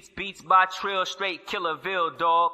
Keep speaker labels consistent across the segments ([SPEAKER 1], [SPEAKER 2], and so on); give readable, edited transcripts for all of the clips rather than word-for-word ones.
[SPEAKER 1] Beats by Trill, straight Killerville, dog.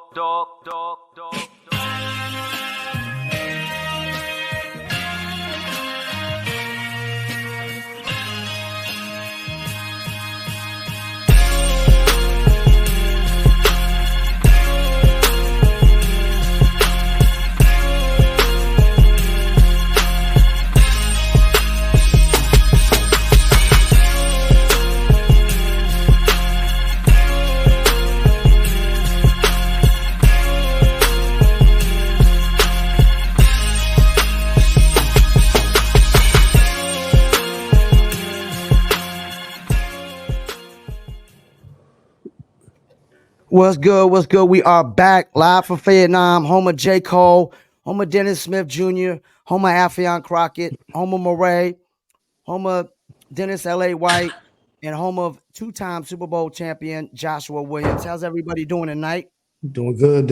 [SPEAKER 2] What's good? What's good? We are back live from Fayettenam, home of J. Cole, home of Dennis Smith Jr., home of Affion Crockett, home of Murray, home of Dennis L.A. White, and home of two-time Super Bowl champion Joshua Williams. How's everybody doing tonight?
[SPEAKER 3] Doing good.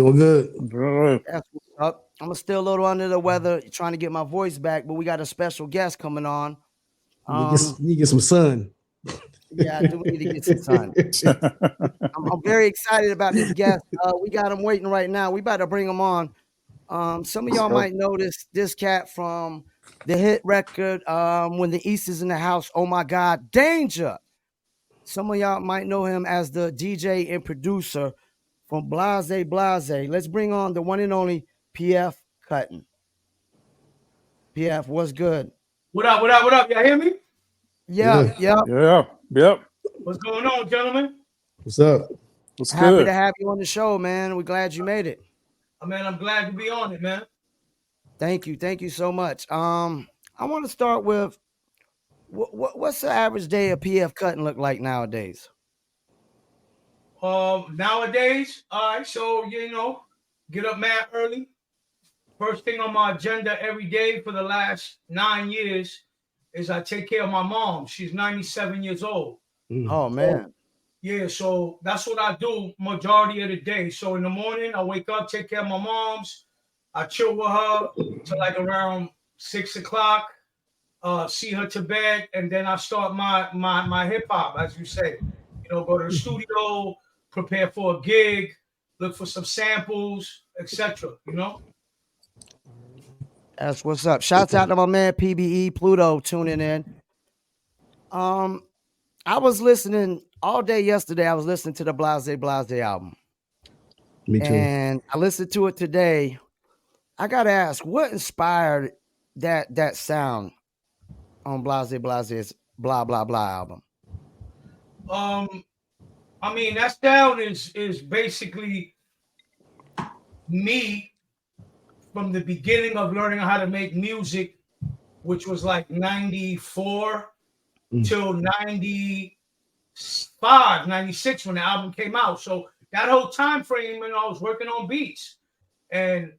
[SPEAKER 2] That's what's up. I'm still a little under the weather, trying to get my voice back, but we got a special guest coming on.
[SPEAKER 3] You get some sun.
[SPEAKER 2] Yeah, I do need to get some sun. I'm very excited about this guest. We got him waiting right now. We about to bring him on. Some of y'all might notice this cat from the hit record, When the East is in the House, Oh My God, Danger. Some of y'all might know him as the DJ and producer from Blahzay Blahzay. Let's bring on the one and only PF Cuttin. PF, what's good?
[SPEAKER 4] What up? Y'all hear me?
[SPEAKER 2] Yeah.
[SPEAKER 5] Yep.
[SPEAKER 4] What's going on, gentlemen?
[SPEAKER 3] What's up?
[SPEAKER 5] What's
[SPEAKER 2] Happy
[SPEAKER 5] good?
[SPEAKER 2] to have you on the show, man. We're glad you made it.
[SPEAKER 4] Man, I'm glad to be on it, man.
[SPEAKER 2] Thank you so much. I want to start with what's the average day of PF Cuttin look like nowadays?
[SPEAKER 4] Nowadays, all right, so get up mad early. First thing on my agenda every day for the last 9 years is I take care of my mom. She's 97 years old.
[SPEAKER 2] Oh man.
[SPEAKER 4] So that's what I do majority of the day. So in the morning, I wake up, take care of my mom's. I chill with her till like around 6 o'clock. See her to bed, and then I start my hip hop, as you say. Go to the studio, prepare for a gig, look for some samples, etc.
[SPEAKER 2] That's what's up. Shouts out to my man PBE Pluto tuning in. I was listening all day yesterday. I was listening to the Blahzay Blahzay album.
[SPEAKER 3] Me too.
[SPEAKER 2] And I listened to it today. I gotta ask, what inspired that sound on Blahzay Blahzay's Blah Blah Blah album?
[SPEAKER 4] That sound is basically me from the beginning of learning how to make music, which was like 94 till 95, 96 when the album came out. So that whole time frame, I was working on beats. And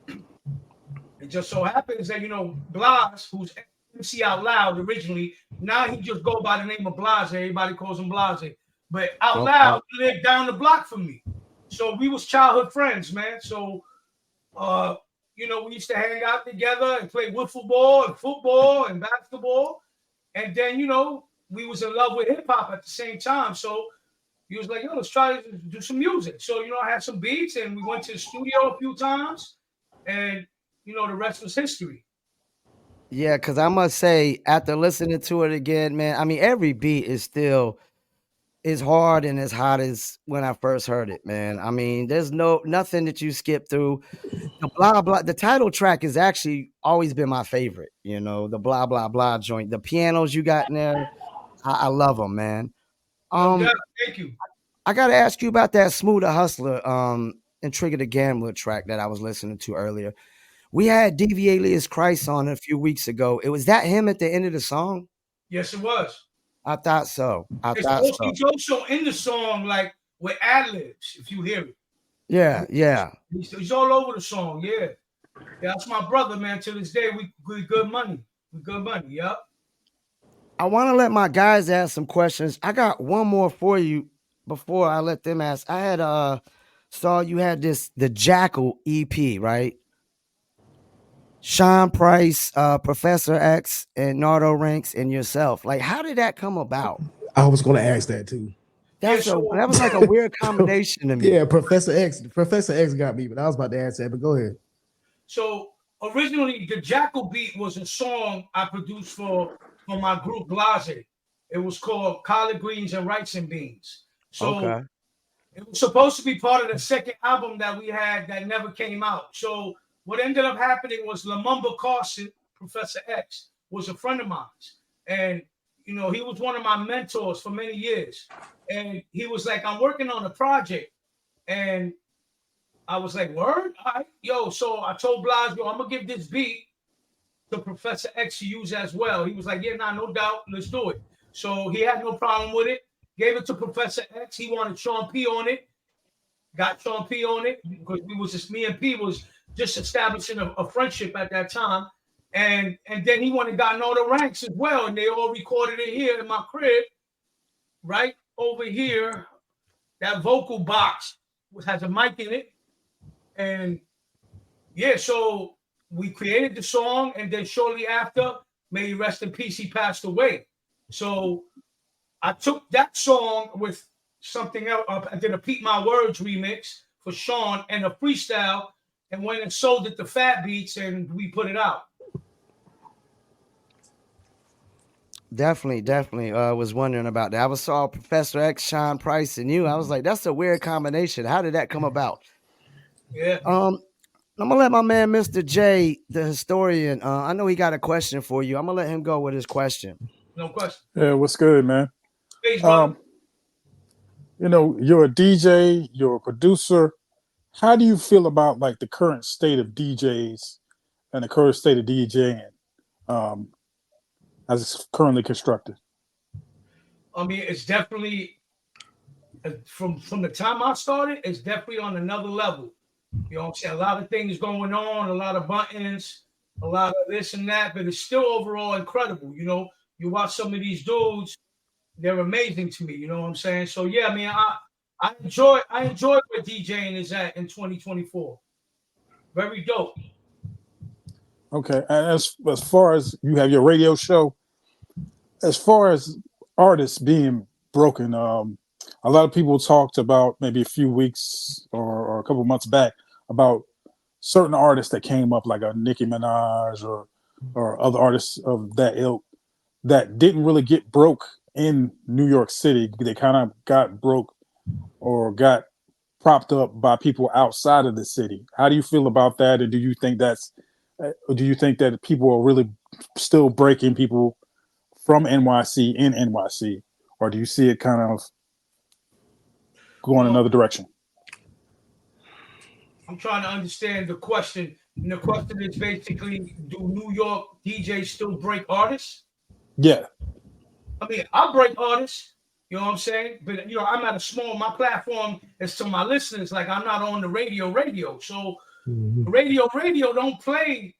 [SPEAKER 4] it just so happens that, Blahz, who's MC Out Loud originally, now he just go by the name of Blahzay. Everybody calls him Blahzay. But Out Loud lived down the block from me. So we was childhood friends, man. So, we used to hang out together and play wiffle ball and football and basketball. And then, we was in love with hip hop at the same time. So he was like, let's try to do some music. So, I had some beats and we went to the studio a few times. And, the rest was history.
[SPEAKER 2] Yeah, because I must say, after listening to it again, man, every beat is still as hard and as hot as when I first heard it, man. There's nothing that you skip through. The blah blah, the title track has actually always been my favorite. The Blah Blah Blah joint, the pianos you got in there, I love them, man.
[SPEAKER 4] Thank you.
[SPEAKER 2] I gotta ask you about that Smoother Hustler, and Trigger the Gambler track that I was listening to earlier. We had DV Alias Christ on a few weeks ago. Was that him at the end of the song?
[SPEAKER 4] Yes, it was.
[SPEAKER 2] I thought so.
[SPEAKER 4] He's also in the song, like with ad-libs, if you hear it.
[SPEAKER 2] Yeah.
[SPEAKER 4] He's all over the song, yeah. That's my brother, man. To this day, we good money. Yep.
[SPEAKER 2] I want to let my guys ask some questions. I got one more for you before I let them ask. I had saw you had the Jackal EP, right? Sean Price, Professor X, and Nardo Ranks, and yourself. Like, how did that come about?
[SPEAKER 3] I was going to ask that too.
[SPEAKER 2] That was like a weird combination to me.
[SPEAKER 3] Yeah, Professor X. Professor X got me, but I was about to answer that, but go ahead.
[SPEAKER 4] So originally, the Jackal beat was a song I produced for my group Blahzay. It was called Collard Greens and Rice and Beans. So it was supposed to be part of the second album that we had that never came out. So what ended up happening was Lamumba Carson, Professor X, was a friend of mine. And, you know, he was one of my mentors for many years. And he was like, I'm working on a project. And I was like, word? All right. Yo, so I told Blahzay, yo, I'm going to give this beat to Professor X to use as well. He was like, yeah, nah, no doubt. Let's do it. So he had no problem with it. Gave it to Professor X. He wanted Sean P on it. Got Sean P on it because me and P was just establishing a friendship at that time. And then he went and got all the ranks as well. And they all recorded it here in my crib, right over here. That vocal box has a mic in it. And yeah, so we created the song. And then shortly after, may he rest in peace, he passed away. So I took that song with something else. I did a Peep My Words remix for Sean and a freestyle, and went and sold it to Fat Beats, and we put it out.
[SPEAKER 2] Definitely. Was wondering about that. I saw Professor X, Sean Price, and you. I was like, that's a weird combination. How did that come about?
[SPEAKER 4] Yeah.
[SPEAKER 2] I'm gonna let my man, Mr. J, the historian. I know he got a question for you. I'm gonna let him go with his question.
[SPEAKER 4] No question.
[SPEAKER 5] Yeah, what's good, man?
[SPEAKER 4] Thanks, brother.
[SPEAKER 5] You know, you're a DJ, you're a producer. How do you feel about like the current state of DJs and the current state of DJing as it's currently constructed?
[SPEAKER 4] I mean, it's definitely from the time I started, it's definitely on another level. You know what I'm saying? A lot of things going on, a lot of buttons, a lot of this and that, but it's still overall incredible. You know, you watch some of these dudes, they're amazing to me. You know what I'm saying? So yeah, I mean, I enjoy where DJing is at in 2024. Very dope.
[SPEAKER 5] Okay, and as far as you have your radio show, as far as artists being broken, a lot of people talked about maybe a few weeks or a couple months back about certain artists that came up, like a Nicki Minaj or other artists of that ilk that didn't really get broke in New York City. They kind of got broke or got propped up by people outside of the city. How do you feel about that? And do you think that people are really still breaking people from NYC in NYC, or do you see it kind of going another direction?
[SPEAKER 4] I'm trying to understand the question. And the question is basically, do New York DJs still break artists?
[SPEAKER 5] Yeah.
[SPEAKER 4] I mean, I break artists, you know what I'm saying? But, you know, I'm at my platform is to my listeners. Like, I'm not on the radio. So radio don't play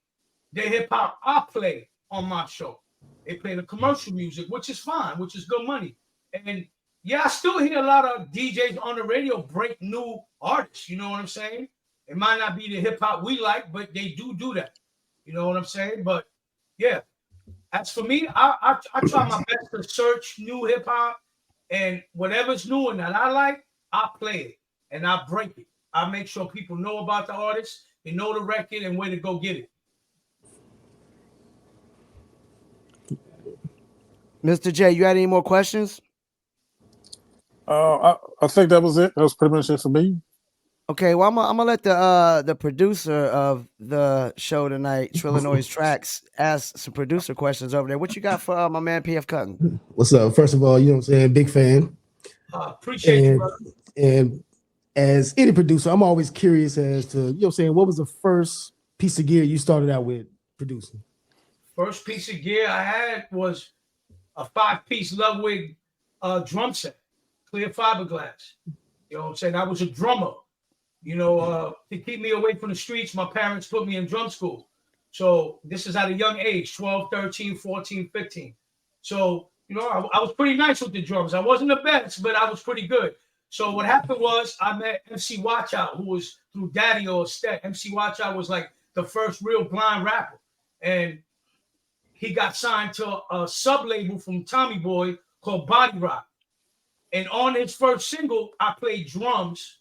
[SPEAKER 4] the hip hop I play on my show. They play the commercial music, which is fine, which is good money. And yeah, I still hear a lot of DJs on the radio break new artists. You know what I'm saying? It might not be the hip hop we like, but they do that. You know what I'm saying? But yeah, as for me, I try my best to search new hip hop, and whatever's new and that I like, I play it and I break it. I make sure people know about the artist, they know the record, and where to go get it.
[SPEAKER 2] Mr. J, you had any more questions?
[SPEAKER 5] I think that was it. That was pretty much it for me.
[SPEAKER 2] Okay, well, I'm gonna let the producer of the show tonight, Trillanoyx Trax, ask some producer questions over there. What you got for my man PF Cuttin?
[SPEAKER 3] What's up? First of all, you know what I'm saying? Big fan.
[SPEAKER 4] Appreciate you, brother.
[SPEAKER 3] And as any producer, I'm always curious as to, you know what I'm saying, what was the first piece of gear you started out with producing?
[SPEAKER 4] First piece of gear I had was a 5-piece Ludwig drum set, clear fiberglass. You know what I'm saying? I was a drummer. You know, to keep me away from the streets, my parents put me in drum school. So this is at a young age, 12, 13, 14, 15. So, you know, I was pretty nice with the drums. I wasn't the best, but I was pretty good. So what happened was I met MC Watchout, who was through Daddy or Stet. MC Watchout was like the first real blind rapper. And he got signed to a sub-label from Tommy Boy called Body Rock. And on his first single, I played drums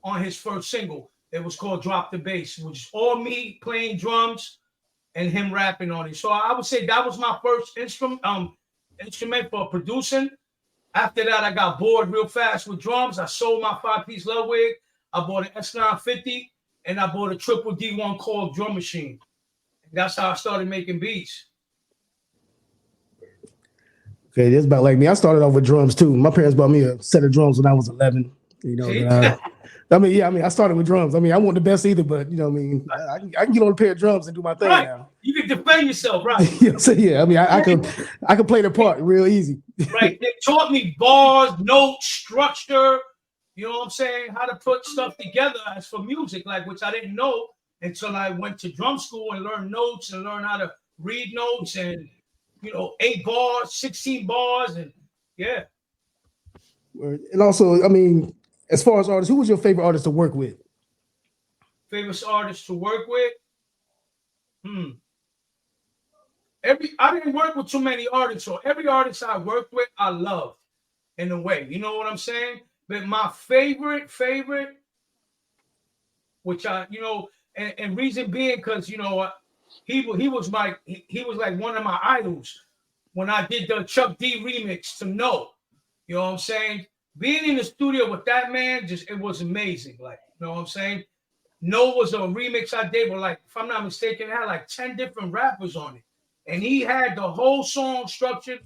[SPEAKER 4] on his first single. It was called Drop the Bass, which is all me playing drums and him rapping on it. So I would say that was my first instrument for producing. After that, I got bored real fast with drums. I sold my 5-piece Ludwig. I bought an S950, and I bought a triple D1 Korg drum machine. And that's how I started making beats.
[SPEAKER 3] Okay, that's about like me. I started off with drums too. My parents bought me a set of drums when I was 11. You know, I started with drums. I want the best either, but you know, I can get on a pair of drums and do my thing now.
[SPEAKER 4] You can defend yourself, right?
[SPEAKER 3] I can play the part real easy.
[SPEAKER 4] Right. They taught me bars, notes, structure. You know what I'm saying? How to put stuff together as for music, like which I didn't know until I went to drum school and learned notes and learned how to read notes and 8 bars, 16 bars, and yeah.
[SPEAKER 3] And also, as far as artists, who was your favorite artist to work with?
[SPEAKER 4] Favorite artist to work with? I didn't work with too many artists, so every artist I worked with, I loved in a way. You know what I'm saying? But my favorite, which and reason being because he was like one of my idols when I did the Chuck D remix to No. You know what I'm saying? Being in the studio with that man, it was amazing. Like, you know what I'm saying? No was a remix I did with, like, if I'm not mistaken, it had like 10 different rappers on it. And he had the whole song structured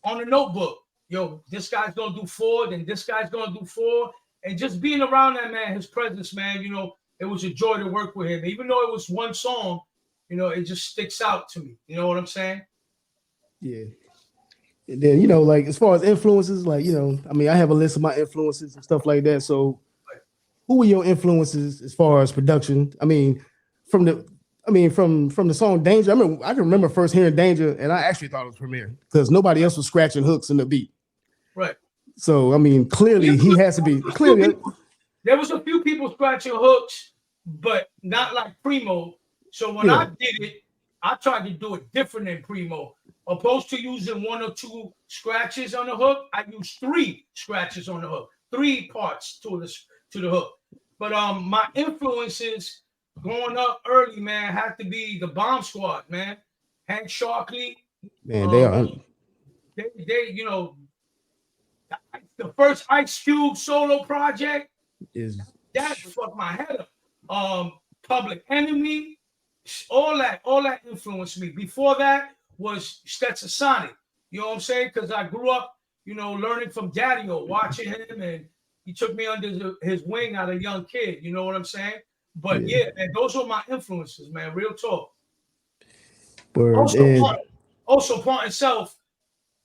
[SPEAKER 4] on a notebook. Yo, this guy's gonna do 4, then this guy's gonna do 4. And just being around that man, his presence, man, it was a joy to work with him. Even though it was one song, it just sticks out to me. You know what I'm saying?
[SPEAKER 3] Yeah. And then, like as far as influences, like, I have a list of my influences and stuff like that. So who were your influences as far as production? From the song Danger, I can remember first hearing Danger, and I actually thought it was Premier because nobody else was scratching hooks in the beat.
[SPEAKER 4] Right.
[SPEAKER 3] So, clearly he has to be clearly.
[SPEAKER 4] There was a few people scratching hooks, but not like Primo. So when I did it, I tried to do it different than Primo. Opposed to using 1 or 2 scratches on the hook, I used 3 scratches on the hook, 3 parts to the hook. But my influences growing up early, man, had to be the Bomb Squad, man. Hank Sharkley.
[SPEAKER 3] Man, they are.
[SPEAKER 4] The first Ice Cube solo project that fucked my head up. Public Enemy, all that influenced me. Before that was Stetson Sonic. You know what I'm saying? Because I grew up, learning from Daddy-O, watching him, and he took me under his wing as a young kid. You know what I'm saying? But yeah, man, those were my influences, man. Real talk. Also, part itself,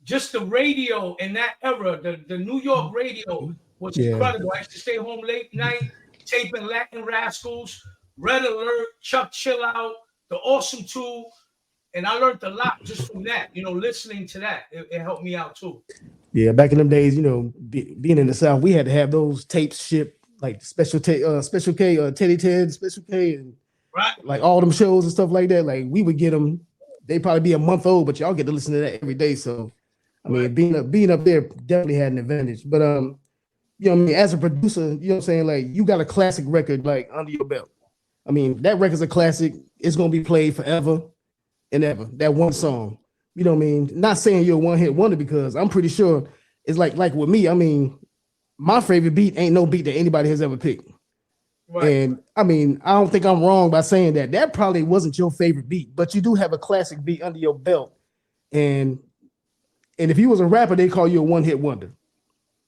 [SPEAKER 4] just the radio in that era, the New York radio was incredible. I used to stay home late night, taping Latin Rascals, Red Alert, Chuck Chill Out, the Awesome 2. And I learned a lot just from that, listening to that. It helped me out too. Yeah,
[SPEAKER 3] back in them days, being in the South, we had to have those tapes shipped, like Special K, Teddy Ted, Special K, and like all them shows and stuff like that. Like we would get them, they'd probably be a month old, but y'all get to listen to that every day. So, being up there definitely had an advantage. But as a producer, you know what I'm saying, like you got a classic record like under your belt. That record's a classic. It's gonna be played forever and ever. That one song. You know what I mean? Not saying you're a one-hit wonder because I'm pretty sure it's like with me. My favorite beat ain't no beat that anybody has ever picked. Right. And I don't think I'm wrong by saying that. That probably wasn't your favorite beat, but you do have a classic beat under your belt. And if you was a rapper, they call you a one-hit wonder.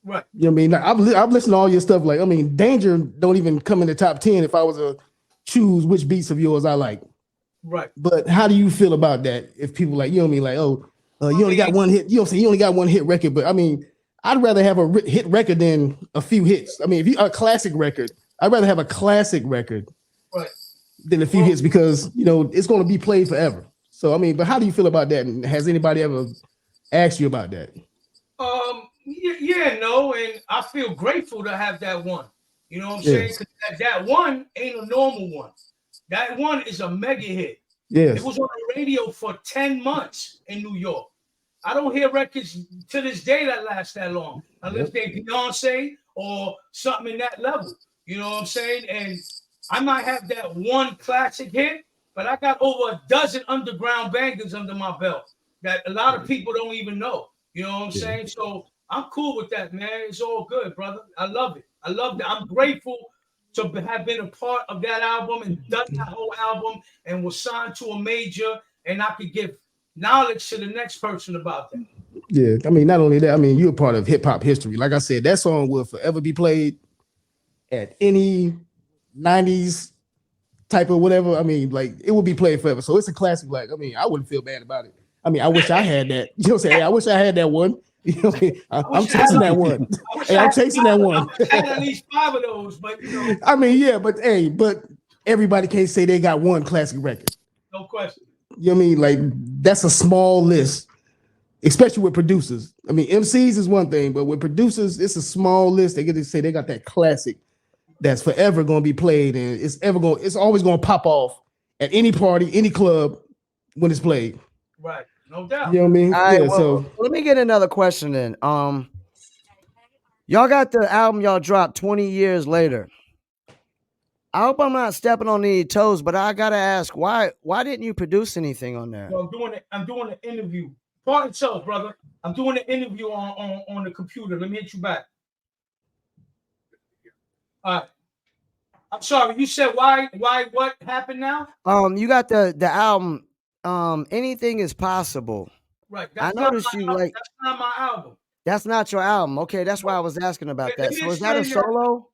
[SPEAKER 4] Right.
[SPEAKER 3] You know what I mean? Like, I've listened to all your stuff. Like, Danger don't even come in the top 10 if I was to choose which beats of yours I like.
[SPEAKER 4] Right.
[SPEAKER 3] But how do you feel about that? If people like, you only got one hit, you only got one hit record, but I'd rather have a hit record than a few hits. If you a classic record, I'd rather have a classic record than a few hits because, it's going to be played forever. So, but how do you feel about that? And has anybody ever asked you about that?
[SPEAKER 4] No, and I feel grateful to have that one. You know what I'm saying? 'Cause that one ain't a normal one. That one is a mega hit.
[SPEAKER 3] Yes.
[SPEAKER 4] It was on the radio for 10 months in New York. I don't hear records to this day that last that long, unless they Beyonce or something in that level. You know what I'm saying? And I might have that one classic hit, but I got over a dozen underground bangers under my belt that a lot of people don't even know. You know what I'm saying? So I'm cool with that, man. It's all good, brother. I love it. I love that. I'm grateful to have been a part of that album and done that whole album and was signed to a major, and I could give knowledge to the next person about that.
[SPEAKER 3] Yeah, I mean, not only that, I mean, you're a part of hip hop history. Like I said, that song will forever be played at any 90s type of whatever. I mean, like it will be played forever. So it's a classic. Like, I mean, I wouldn't feel bad about it. I mean, I wish I had that. You know what I'm saying? I wish I had that one. You know what I mean? I'm chasing that one. Hey, I'm chasing that one.
[SPEAKER 4] I had at least 5 of those, but you know.
[SPEAKER 3] I mean, yeah, but hey, but everybody can't say they got one classic record.
[SPEAKER 4] No question.
[SPEAKER 3] You know what I mean? Like that's a small list, especially with producers. I mean, MCs is one thing, but with producers, it's a small list. They get to say they got that classic that's forever going to be played, and it's always going to pop off at any party, any club when it's played.
[SPEAKER 4] Right, no doubt.
[SPEAKER 3] You know what I mean?
[SPEAKER 2] All right,
[SPEAKER 3] Yeah.
[SPEAKER 2] well,
[SPEAKER 3] So
[SPEAKER 2] let me get another question then. Y'all got the album y'all dropped 20 years later. I hope I'm not stepping on any toes, but I gotta ask, why didn't you produce anything on there?
[SPEAKER 4] Well, I'm doing an interview. Part itself, brother. I'm doing an interview on the computer. Let me hit you back. All right. I'm sorry. You said why? What happened now?
[SPEAKER 2] You got the album. Anything is possible.
[SPEAKER 4] Right.
[SPEAKER 2] I noticed you like.
[SPEAKER 4] That's not my album.
[SPEAKER 2] That's not your album. Okay, that's why I was asking about that. So is that a solo?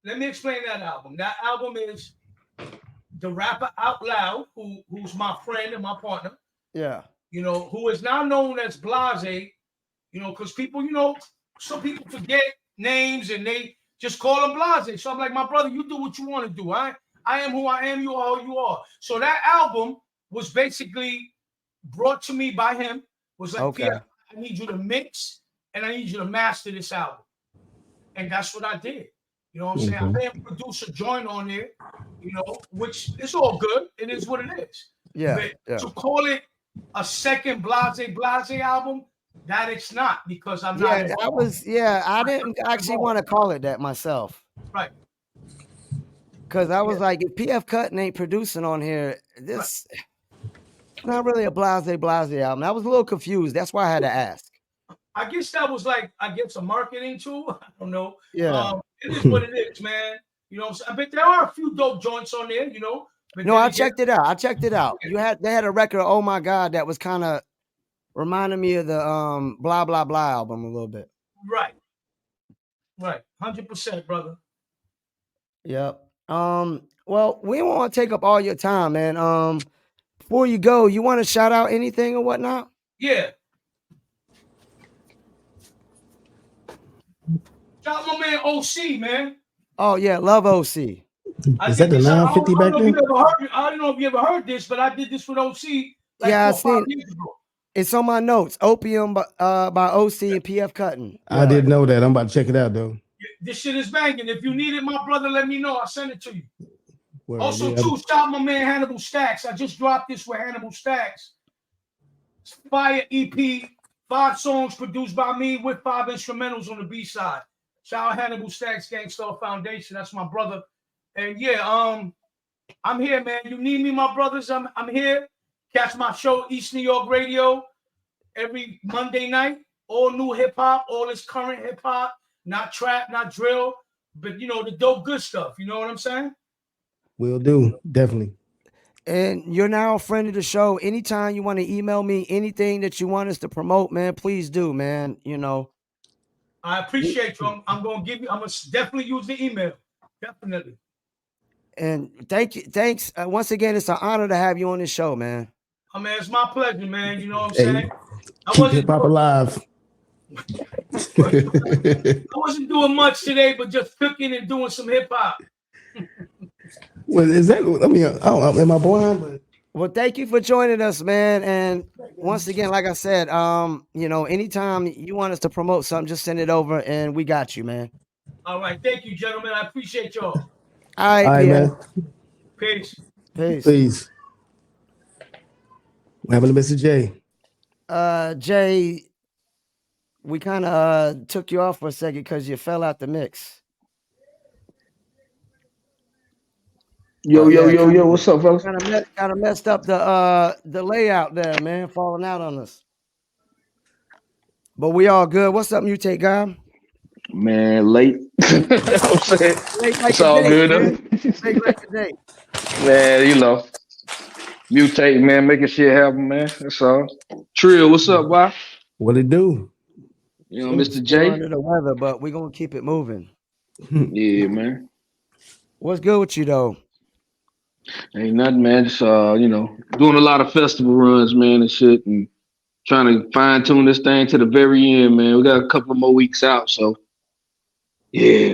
[SPEAKER 4] Let me explain that album. That album is the rapper Out Loud, who's my friend and my partner.
[SPEAKER 2] Yeah.
[SPEAKER 4] You know, who is now known as Blahzay. You know, because people, you know, some people forget names and they just call him Blahzay. So I'm like, my brother, you do what you want to do. I am who I am. You are who you are. So that album was basically brought to me by him. Was like,
[SPEAKER 2] okay.
[SPEAKER 4] Pierre, I need you to mix and I need you to master this album. And that's what I did. You know what I'm saying? I didn't produce a joint on there, you know, which is all good. It is what it is.
[SPEAKER 2] Yeah.
[SPEAKER 4] But to call it a second Blahzay Blahzay album, that it's not, because I'm not.
[SPEAKER 2] I didn't actually want to call it that myself.
[SPEAKER 4] Right.
[SPEAKER 2] Because I was like, if PF Cuttin ain't producing on here, this not really a Blahzay Blahzay album. I was a little confused. That's why I had to ask.
[SPEAKER 4] I guess that was like, a marketing tool. I don't know.
[SPEAKER 2] Yeah.
[SPEAKER 4] It is what it is, man. You know what I'm saying? But there are a few dope joints on there, you know. But
[SPEAKER 2] no, I checked it out. They had a record, oh my God, that was kind of reminding me of the Blah Blah Blah album a little bit.
[SPEAKER 4] Right. 100%, brother.
[SPEAKER 2] Yep. Well, we don't want to take up all your time, man. Before you go, you want to shout out anything or whatnot?
[SPEAKER 4] Yeah. Shout out my man OC, man.
[SPEAKER 2] Oh yeah, love OC.
[SPEAKER 3] Is that the 950 back then?
[SPEAKER 4] I don't know if you ever heard this, but I did this with OC.
[SPEAKER 2] I seen it. It's on my notes. Opium by OC and PF Cuttin.
[SPEAKER 3] I didn't know that. I'm about to check it out though.
[SPEAKER 4] This shit is banging. If you need it, my brother, let me know. I'll send it to you.
[SPEAKER 3] Well,
[SPEAKER 4] also, too, shout out my man Hannibal Stacks. I just dropped this with Hannibal Stacks. It's Fire EP, 5 songs produced by me with 5 instrumentals on the B side. Shout out Hannibal Stacks Gangstar Foundation. That's my brother. And yeah, I'm here, man. You need me, my brothers. I'm here. Catch my show, East New York Radio, every Monday night. All new hip hop, all this current hip hop, not trap, not drill, but you know, the dope good stuff. You know what I'm saying?
[SPEAKER 3] Will do, definitely.
[SPEAKER 2] And you're now a friend of the show. Anytime you want to email me anything that you want us to promote, man, please do, man. You know.
[SPEAKER 4] I appreciate you. I'm gonna definitely use the email. Definitely.
[SPEAKER 2] And thank you. Thanks. Once again, it's an honor to have you on this show, man.
[SPEAKER 4] I mean, it's my pleasure, man. You know what I'm saying?
[SPEAKER 3] Keep hip hop alive.
[SPEAKER 4] I wasn't doing much today, but just cooking and doing some hip hop.
[SPEAKER 3] Well, is that? I mean, am I blind?
[SPEAKER 2] Well, thank you for joining us, man. And once again, like I said, you know, anytime you want us to promote something, just send it over, and we got you, man.
[SPEAKER 4] All right, thank you, gentlemen. I appreciate y'all.
[SPEAKER 2] All right,
[SPEAKER 3] man.
[SPEAKER 4] Peace.
[SPEAKER 2] Peace.
[SPEAKER 3] Peace. We're having a Mr. J.
[SPEAKER 2] Jay, we kind of took you off for a second because you fell out the mix.
[SPEAKER 6] Yo, what's up, fellas?
[SPEAKER 2] Kind of messed up the layout there, man, falling out on us. But we all good. What's up, Mutate guy?
[SPEAKER 6] Man, late. I'm saying
[SPEAKER 2] Late like
[SPEAKER 6] it's all
[SPEAKER 2] day,
[SPEAKER 6] good.
[SPEAKER 2] Man. Late like today.
[SPEAKER 6] Man, you know, mutate, man, making shit happen, man. That's all. Trill, what's up, boy?
[SPEAKER 3] What it do?
[SPEAKER 6] You know, Mr.
[SPEAKER 2] Still
[SPEAKER 6] J.
[SPEAKER 2] under the weather, but we're gonna keep it moving.
[SPEAKER 6] Yeah, man.
[SPEAKER 2] What's good with you though?
[SPEAKER 6] Ain't nothing, man. Just you know, doing a lot of festival runs, man, and shit, and trying to fine tune this thing to the very end, man. We got a couple more weeks out, so yeah,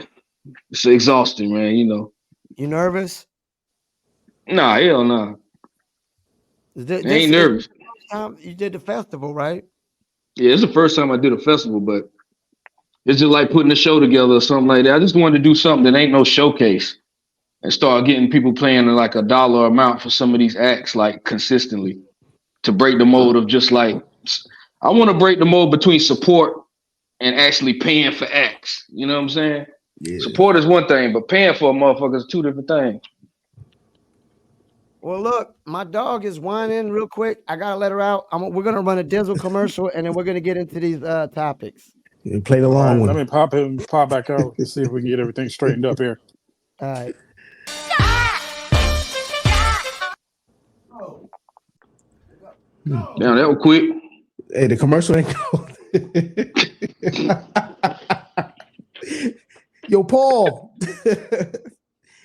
[SPEAKER 6] it's exhausting, man. You know.
[SPEAKER 2] You nervous?
[SPEAKER 6] Nah, hell nah. I ain't nervous.
[SPEAKER 2] You did the festival, right?
[SPEAKER 6] Yeah, it's the first time I did a festival, but it's just like putting a show together or something like that. I just wanted to do something that ain't no showcase and start getting people playing like $1 amount for some of these acts, like consistently, to break the mold of just like, I want to break the mold between support and actually paying for acts. You know what I'm saying? Yeah. Support is one thing, but paying for a motherfucker is two different things.
[SPEAKER 2] Well, look, my dog is whining real quick. I gotta let her out. We're gonna run a Dizzle commercial, and then we're gonna get into these topics.
[SPEAKER 3] You play the long one.
[SPEAKER 5] Let me pop back out and see if we can get everything straightened up here.
[SPEAKER 2] All right.
[SPEAKER 6] Damn, that was quick.
[SPEAKER 3] Hey, the commercial ain't Yo, Paul.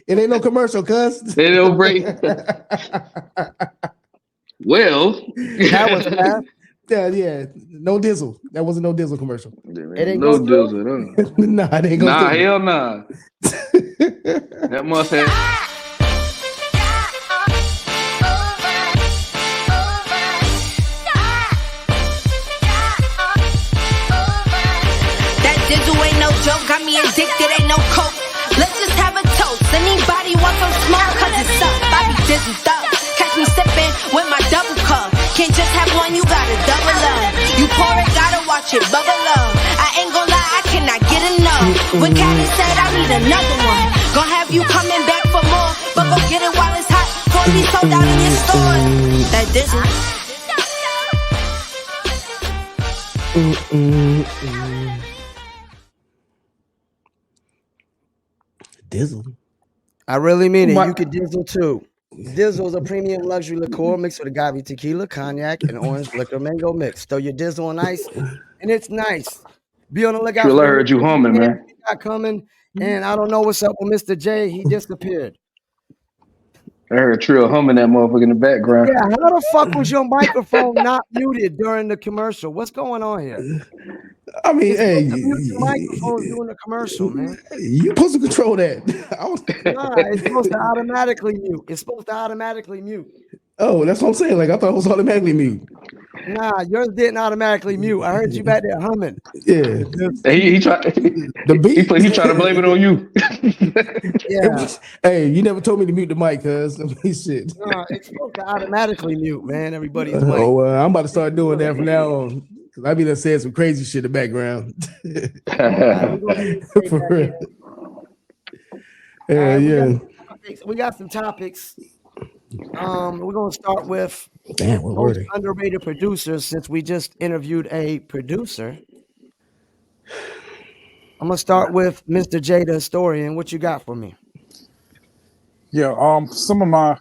[SPEAKER 3] It ain't no commercial, cuz.
[SPEAKER 6] They don't break. Well,
[SPEAKER 2] that was fast.
[SPEAKER 3] Yeah, no Dizzle. That wasn't no Dizzle commercial.
[SPEAKER 2] It ain't
[SPEAKER 6] no Dizzle. Huh?
[SPEAKER 3] Nah, it ain't gonna.
[SPEAKER 6] Nah, hell nah. That must have.
[SPEAKER 7] That Dizzle ain't no joke. Got me addicted, ain't no coke. Let's just have a toast. Anybody want some smoke? Cause it's up. I be Dizzled up. Catch me sipping with my double cup. Can't just have one, you gotta double up. You pour it, gotta watch it bubble up. I ain't gonna lie, I cannot get enough. When Cuttin said I need another one, gonna have you coming back for more. But go get it while it's hot, before it be sold out in your stores. That Dizzle.
[SPEAKER 3] Dizzle.
[SPEAKER 2] I really mean it. You could Dizzle too. Dizzle is a premium luxury liqueur mixed with agave tequila, cognac, and orange liquor mango mix. Throw your Dizzle on ice, and it's nice. Be on the lookout.
[SPEAKER 6] I heard you humming, man.
[SPEAKER 2] Not coming, and I don't know what's up with Mr. J. He disappeared.
[SPEAKER 6] I heard Trill humming that motherfucker in the background.
[SPEAKER 2] Yeah, how the fuck was your microphone not muted during the commercial? What's going on here?
[SPEAKER 3] I mean, hey,
[SPEAKER 2] your microphone doing the commercial, man.
[SPEAKER 3] You supposed to control that.
[SPEAKER 2] Nah, it's supposed to automatically mute.
[SPEAKER 3] Oh, that's what I'm saying. Like I thought it was automatically mute.
[SPEAKER 2] Nah, yours didn't automatically mute. I heard you back there humming.
[SPEAKER 3] Yeah,
[SPEAKER 6] he tried. The beat. He tried to blame it on you.
[SPEAKER 2] Yeah.
[SPEAKER 3] Hey, you never told me to mute the mic, cuz. Shit.
[SPEAKER 2] Nah, it's supposed to automatically mute, man. Everybody's mic.
[SPEAKER 3] Oh, I'm about to start doing that from now on. Cause I be done saying some crazy shit in the background. For real. Yeah, yeah.
[SPEAKER 2] We got some topics. We're gonna start with
[SPEAKER 3] most
[SPEAKER 2] underrated producers since we just interviewed a producer. I'm gonna start with Mr. J, the historian. What you got for me?
[SPEAKER 5] Yeah, some of my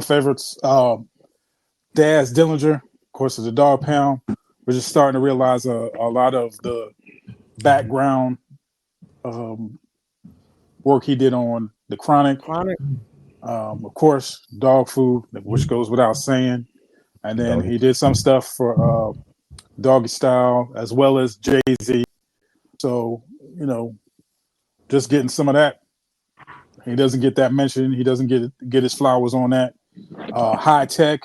[SPEAKER 5] favorites. Daz Dillinger, of course, is a Dog Pound. We're just starting to realize a lot of the background work he did on The Chronic. Of course, Dog Food, which goes without saying. And then he did some stuff for Doggy Style as well as Jay-Z. So, you know, just getting some of that. He doesn't get that mentioned. He doesn't get his flowers on that. High Tech,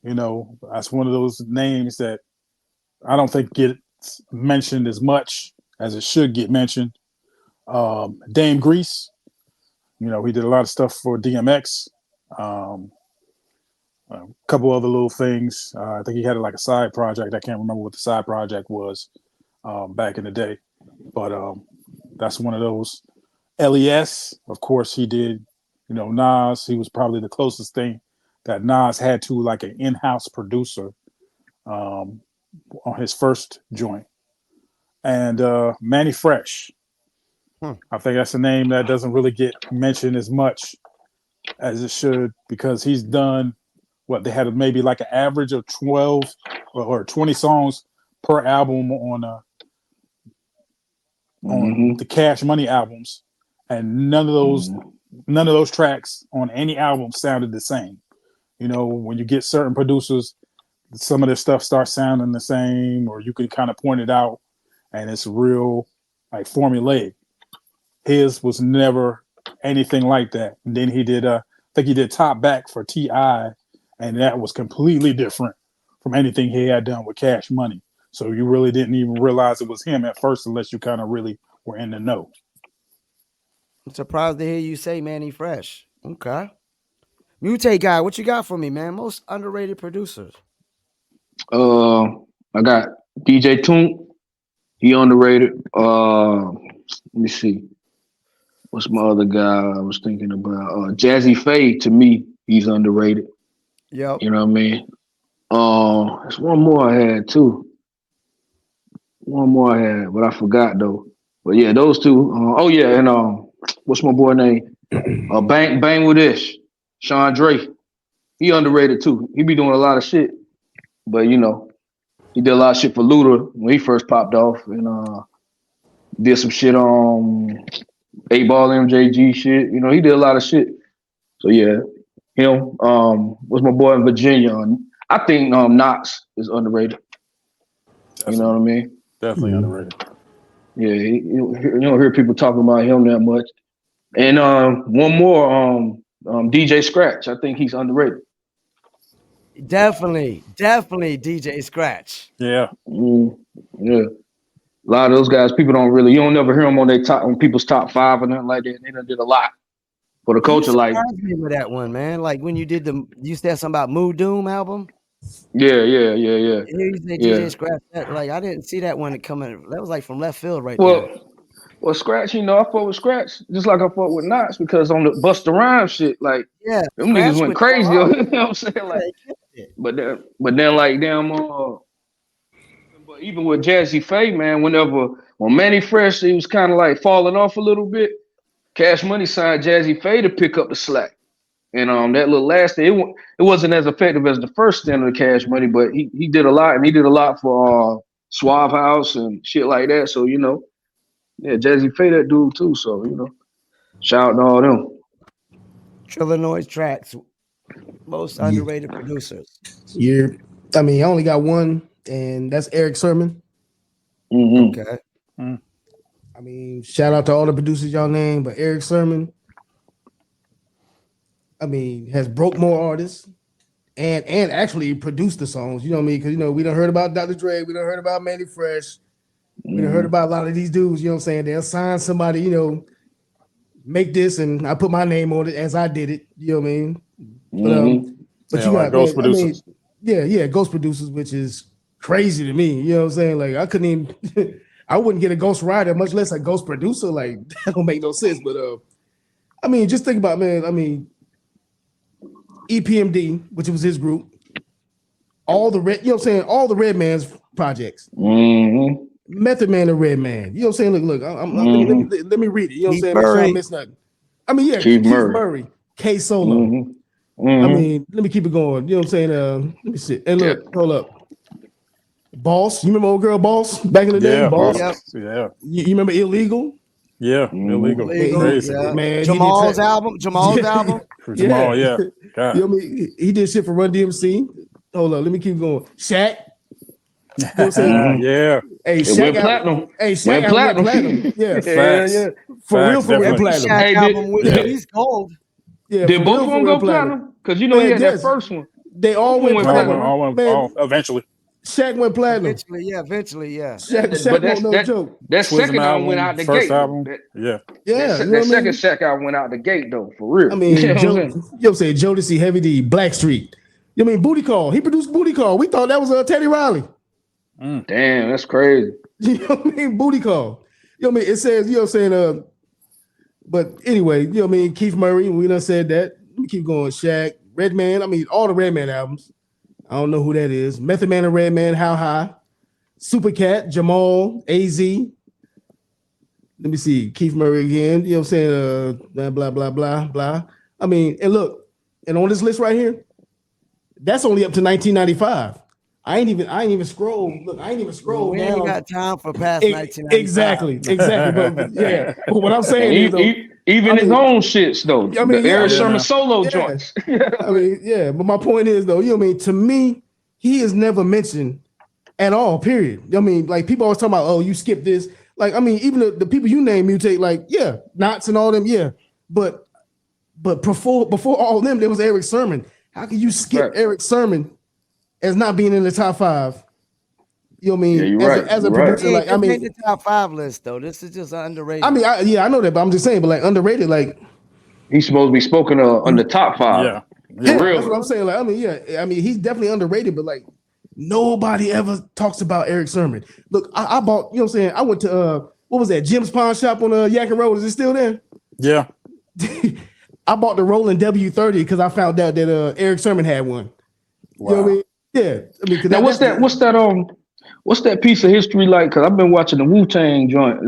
[SPEAKER 5] you know, that's one of those names that I don't think gets mentioned as much as it should get mentioned. Dame Grease, you know, he did a lot of stuff for DMX. A couple other little things. I think he had like a side project. I can't remember what the side project was back in the day, but that's one of those. LES, of course, he did. You know, Nas. He was probably the closest thing that Nas had to like an in-house producer on his first joint. And Manny Fresh. I think that's a name that doesn't really get mentioned as much as it should, because he's done what they had maybe like an average of 12 or 20 songs per album on the Cash Money albums, and none of those tracks on any album sounded the same. You know, when you get certain producers, some of their stuff starts sounding the same, or you can kind of point it out, and it's real like formulaic. His was never anything like that. And then he did, I think he did Top Back for T.I., and that was completely different from anything he had done with Cash Money. So you really didn't even realize it was him at first, unless you kind of really were in the know.
[SPEAKER 2] I'm surprised to hear you say Manny Fresh. Okay. Mutate guy, what you got for me, man? Most underrated producers.
[SPEAKER 6] I got DJ Toon. He underrated. Let me see. What's my other guy I was thinking about? Jazzy Faye, to me, he's underrated.
[SPEAKER 2] Yep.
[SPEAKER 6] You know what I mean? There's one more I had too. One more I had, but I forgot though. But yeah, those two. And what's my boy name? Bang with Ish. Sean Drake. He underrated too. He be doing a lot of shit. But you know, he did a lot of shit for Luda when he first popped off, and did some shit on 8-Ball MJG shit. You know, he did a lot of shit. So yeah, him. What's my boy in Virginia? I think Knox is underrated. You know what I mean?
[SPEAKER 5] Definitely underrated.
[SPEAKER 6] Yeah, you don't hear people talking about him that much. And one more, DJ Scratch. I think he's underrated.
[SPEAKER 2] Definitely DJ Scratch.
[SPEAKER 5] Yeah.
[SPEAKER 6] Yeah. A lot of those guys, you don't never hear them on people's top 5 or nothing like that. They done did a lot for the culture.
[SPEAKER 2] You
[SPEAKER 6] like
[SPEAKER 2] surprised me with that one, man. Like when you did you said something about Mood Doom album.
[SPEAKER 6] Yeah.
[SPEAKER 2] You say DJ Scratch. Like I didn't see that one coming. That was like from left field right there.
[SPEAKER 6] Well, Scratch, I fought with Scratch just like I fought with Knox, because on the Busta Rhymes shit, like them niggas went crazy. You know what I'm saying? Like, but then like damn, but even with Jazzy Faye, man, when Manny Fresh, he was kind of like falling off a little bit. Cash Money signed Jazzy Faye to pick up the slack, and that little last thing, it wasn't as effective as the first stint of the Cash Money, but he did a lot, and he did a lot for Suave House and shit like that. So you know. Yeah, Jazzy Faye that dude too, so you know. Shout out to all them.
[SPEAKER 2] Trillanoyx Trax, most underrated producers.
[SPEAKER 3] Yeah. I mean, I only got one, and that's Eric Sermon.
[SPEAKER 6] Mm-hmm.
[SPEAKER 2] Okay.
[SPEAKER 3] I mean, shout out to all the producers y'all name, but Eric Sermon, I mean, has broke more artists and actually produced the songs. You know what I mean? Because we done heard about Dr. Dre, we done heard about Manny Fresh. We done heard about a lot of these dudes, you know what I'm saying? They'll sign somebody, make this, and I put my name on it as I did it. You know what I mean? But you got
[SPEAKER 5] Ghost producers.
[SPEAKER 3] Ghost producers, which is crazy to me. You know what I'm saying? Like I couldn't even I wouldn't get a ghost writer, much less a ghost producer. Like that don't make no sense. But I mean, just think about, man, I mean, EPMD, which was his group, all the Red Man's projects.
[SPEAKER 6] Mm-hmm.
[SPEAKER 3] Method Man and Red Man. You know what I'm saying? Look, let me read it. You know what I'm saying? Make sure I miss nothing. I mean, yeah, Keith Murray, K Solo.
[SPEAKER 6] Mm-hmm.
[SPEAKER 3] I mean, let me keep it going. You know what I'm saying? Let me see. And look, hold up. Boss, you remember old girl Boss back in the day? Boss.
[SPEAKER 5] Yeah.
[SPEAKER 3] You remember Illegal?
[SPEAKER 5] Yeah, Illegal.
[SPEAKER 2] Yeah.
[SPEAKER 3] Man,
[SPEAKER 2] Jamal's album. Jamal,
[SPEAKER 5] yeah. God.
[SPEAKER 3] You know what I mean? He did shit for Run DMC. Hold up, let me keep going. Shaq. You know what I'm saying?
[SPEAKER 5] Yeah.
[SPEAKER 3] Hey,
[SPEAKER 6] Shaq went platinum.
[SPEAKER 3] Shaq went platinum. Yeah.
[SPEAKER 6] Yeah.
[SPEAKER 3] For real, platinum.
[SPEAKER 2] Shaq album with he's gold.
[SPEAKER 3] Yeah,
[SPEAKER 6] did both of them go platinum? Because he had that first one.
[SPEAKER 3] They all went platinum.
[SPEAKER 5] All eventually.
[SPEAKER 3] Shaq went platinum.
[SPEAKER 2] Eventually, yeah.
[SPEAKER 3] Shaq no joke.
[SPEAKER 6] That second album went out the gate.
[SPEAKER 5] Album.
[SPEAKER 6] That second Shaq album went out the gate though, for real.
[SPEAKER 3] I mean, Jodeci, Heavy D, Blackstreet. You know what I mean Booty Call? He produced Booty Call. We thought that was Teddy Riley.
[SPEAKER 6] Damn, that's crazy.
[SPEAKER 3] You know what I mean? Booty Call. You know what I mean? It says, you know what I'm saying? But anyway, you know what I mean? Keith Murray, we done said that. Let me keep going. Shaq, Redman. I mean, all the Redman albums. I don't know who that is. Method Man and Redman, How High. Super Cat, Jamal, AZ. Let me see. Keith Murray again. You know what I'm saying? Blah, blah, blah, blah, blah. I mean, and look, and on this list right here, that's only up to 1995. I ain't even scroll. Look, I ain't even scroll.
[SPEAKER 2] We
[SPEAKER 3] down.
[SPEAKER 2] ain't got time for past 1995.
[SPEAKER 3] Exactly. But yeah. But what I'm saying is, though,
[SPEAKER 6] even his own shits though.
[SPEAKER 3] I mean,
[SPEAKER 6] the Eric
[SPEAKER 3] yeah,
[SPEAKER 6] Sherman solo joints.
[SPEAKER 3] I mean, yeah. But my point is, though, you know what I mean? To me, he is never mentioned at all. Period. I mean, like people always talking about, oh, you skipped this. Like, I mean, even the people you name, Mutate, like, yeah, Knots and all them, yeah. But before all them, there was Eric Sermon. How can you skip Eric Sermon as not being in the top 5? You know what I mean?
[SPEAKER 6] Yeah, you're right.
[SPEAKER 3] As a producer, like, I mean,
[SPEAKER 2] the top 5 list though. This is just underrated.
[SPEAKER 3] I mean, I know that, but I'm just saying, but like underrated, like
[SPEAKER 6] he's supposed to be spoken of on the top 5.
[SPEAKER 5] Yeah.
[SPEAKER 6] Real.
[SPEAKER 3] That's what I'm saying. Like, I mean, yeah, I mean, he's definitely underrated, but like nobody ever talks about Eric Sermon. Look, I bought, you know what I'm saying? I went to what was that? Jim's Pawn Shop on Yakin Road. Is it still there?
[SPEAKER 5] Yeah.
[SPEAKER 3] I bought the Roland W30 because I found out that Eric Sermon had one.
[SPEAKER 5] Wow.
[SPEAKER 3] You know what I mean? Yeah. I mean,
[SPEAKER 6] Now what's that piece of history like? Because I've been watching the Wu-Tang joint,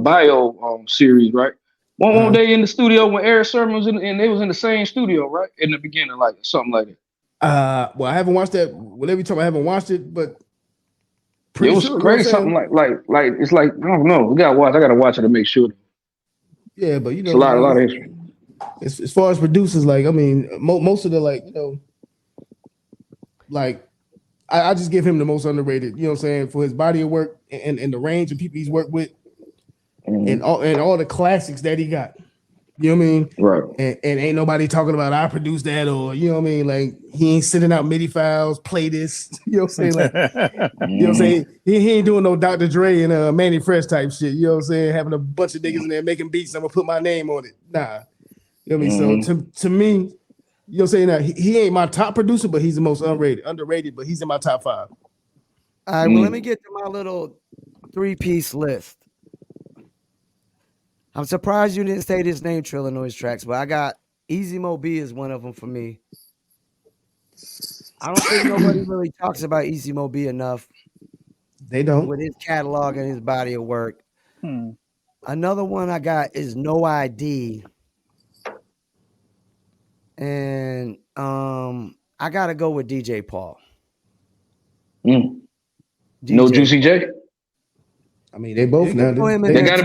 [SPEAKER 6] bio series, right? One day in the studio when Eric Sermon was in, and they was in the same studio, right? In the beginning, like something like that.
[SPEAKER 3] Well, I haven't watched that. Well, every time I haven't watched it, but
[SPEAKER 6] It was crazy. Something like it's like I don't know. I gotta watch it to make sure.
[SPEAKER 3] Yeah, but you know,
[SPEAKER 6] it's a lot of history.
[SPEAKER 3] As far as producers, like I mean, most of the like you know, like I just give him the most underrated. You know what I'm saying, for his body of work and the range of people he's worked with, and all the classics that he got. You know what I mean?
[SPEAKER 6] Right.
[SPEAKER 3] And ain't nobody talking about I produced that, or you know what I mean? Like he ain't sending out MIDI files, play this. You know what I'm saying? Like, you know what I'm saying? He ain't doing no Dr. Dre and Manny Fresh type shit. You know what I'm saying? Having a bunch of niggas in there making beats. I'm gonna put my name on it. Nah. You know what I mean? So to me, you know what I'm saying? Now he ain't my top producer, but he's the most underrated, but he's in my top 5.
[SPEAKER 2] All right, well, let me get to my little 3-piece list. I'm surprised you didn't say this name, Trillanoyx Trax, but I got Easy Mo B is one of them for me. I don't think nobody really talks about Easy Mo B enough.
[SPEAKER 3] They don't.
[SPEAKER 2] With his catalog and his body of work. Another one I got is No ID. And I gotta go with DJ Paul.
[SPEAKER 6] No Juicy J.
[SPEAKER 3] I mean, they both now.
[SPEAKER 6] They gotta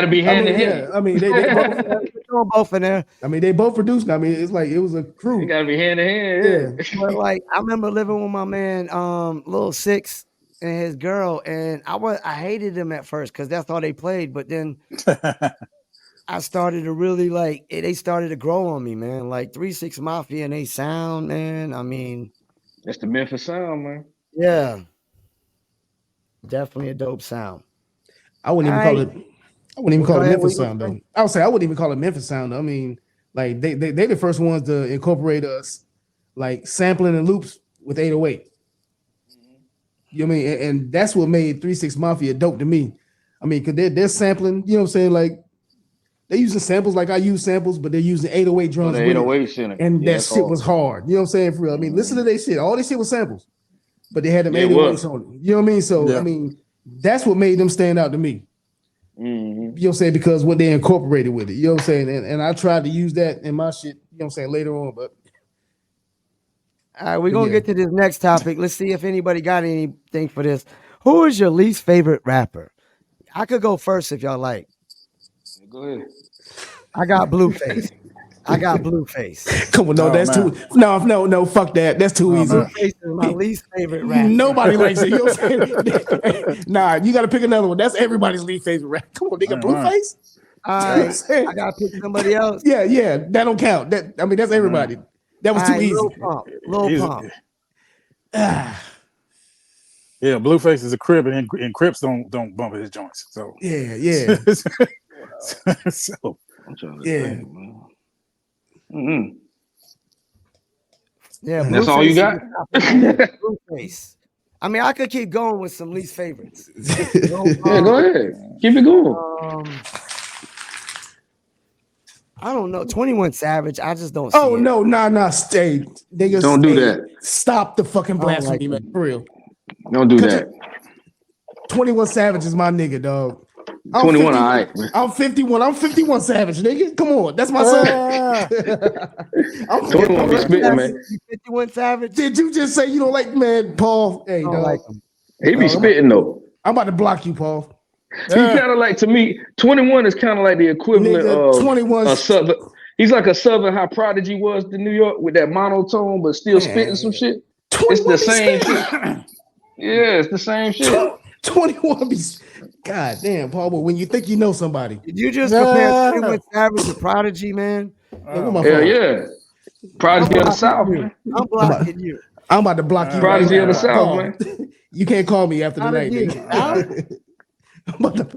[SPEAKER 6] be hand in hand.
[SPEAKER 3] Yeah, I mean, they
[SPEAKER 2] both in there.
[SPEAKER 3] I mean, they both produced. I mean, it's like it was a crew.
[SPEAKER 6] They gotta be hand in hand.
[SPEAKER 3] Yeah.
[SPEAKER 2] But like, I remember living with my man, Lil Six, and his girl, and I hated them at first because that's all they played. But then I started to really like it. They started to grow on me, man. Like 3 6 Mafia and they sound, man. I mean,
[SPEAKER 6] that's the Memphis sound, man.
[SPEAKER 2] Yeah, definitely a dope sound.
[SPEAKER 3] I wouldn't even call it Memphis sound though. I would say I wouldn't even call it Memphis sound. I mean, like they the first ones to incorporate us like sampling and loops with 808. You know what I mean? And that's what made 3 6 Mafia dope to me. I mean, because they're sampling, you know what I'm saying? Like they're using samples like I use samples, but they're using 808 drums.
[SPEAKER 6] 808 center.
[SPEAKER 3] And that shit was hard. You know what I'm saying? For real. I mean, listen to their shit. All this shit was samples, but they had them 808s on it. You know what I mean? So I mean, that's what made them stand out to me. You know what I'm saying? Because what they incorporated with it. You know what I'm saying? And I tried to use that in my shit, you know what I'm saying, later on. But
[SPEAKER 2] all right, we're gonna get to this next topic. Let's see if anybody got anything for this. Who is your least favorite rapper? I could go first if y'all like.
[SPEAKER 6] Go ahead.
[SPEAKER 2] I got Blueface.
[SPEAKER 3] Come on, no, that's too. No, fuck that. That's too easy.
[SPEAKER 2] Blueface is my least favorite rapper.
[SPEAKER 3] Nobody likes it. You know what I'm saying? Nah, you got to pick another one. That's everybody's least favorite rapper. Come on, nigga, Blueface.
[SPEAKER 2] All right, I gotta pick somebody else.
[SPEAKER 3] Yeah, that don't count. I mean, that's everybody. That was too easy.
[SPEAKER 2] Lil Pump.
[SPEAKER 5] Yeah, Blueface is a Crip, and Crips don't bump his joints. So
[SPEAKER 3] yeah.
[SPEAKER 5] So
[SPEAKER 6] I'm trying to think, man.
[SPEAKER 2] Yeah,
[SPEAKER 6] That's all you got?
[SPEAKER 2] Blueface. I mean, I could keep going with some least favorites.
[SPEAKER 6] Yeah, go ahead. Keep it going.
[SPEAKER 2] I don't know. 21 Savage. I just don't see
[SPEAKER 3] Oh
[SPEAKER 2] it.
[SPEAKER 3] no, stay. Niggas,
[SPEAKER 6] Don't do that.
[SPEAKER 3] Stop the fucking blasphemy,
[SPEAKER 2] like
[SPEAKER 3] man. For real.
[SPEAKER 6] Don't do that.
[SPEAKER 3] 21 Savage is my nigga, dog.
[SPEAKER 6] 21, all right, man.
[SPEAKER 3] I'm 51. I'm 51 Savage, nigga. Come on, that's my son. I'm
[SPEAKER 6] 21 be spitting, man.
[SPEAKER 2] 51 Savage.
[SPEAKER 3] Did you just say you don't like, man, Paul? Hey, dog.
[SPEAKER 2] Like him.
[SPEAKER 6] He be spitting though.
[SPEAKER 3] I'm about to block you, Paul.
[SPEAKER 6] He kind of like, to me, 21 is kind of like the equivalent of
[SPEAKER 3] 21.
[SPEAKER 6] a Southern. He's like a Southern High Prodigy was to New York with that monotone, but still spitting some shit. It's the same shit. Yeah, it's the same shit.
[SPEAKER 3] 21 be. God damn, Paul. But when you think you know somebody,
[SPEAKER 2] Did you just compare 21 Savage to Prodigy, man?
[SPEAKER 6] Hell yeah. Prodigy of the South, man.
[SPEAKER 2] I'm blocking you.
[SPEAKER 3] I'm about to block you.
[SPEAKER 6] Prodigy
[SPEAKER 3] right
[SPEAKER 6] of the
[SPEAKER 3] now.
[SPEAKER 6] South, man.
[SPEAKER 3] You can't call me after the night,
[SPEAKER 2] Prodigy.
[SPEAKER 3] nigga.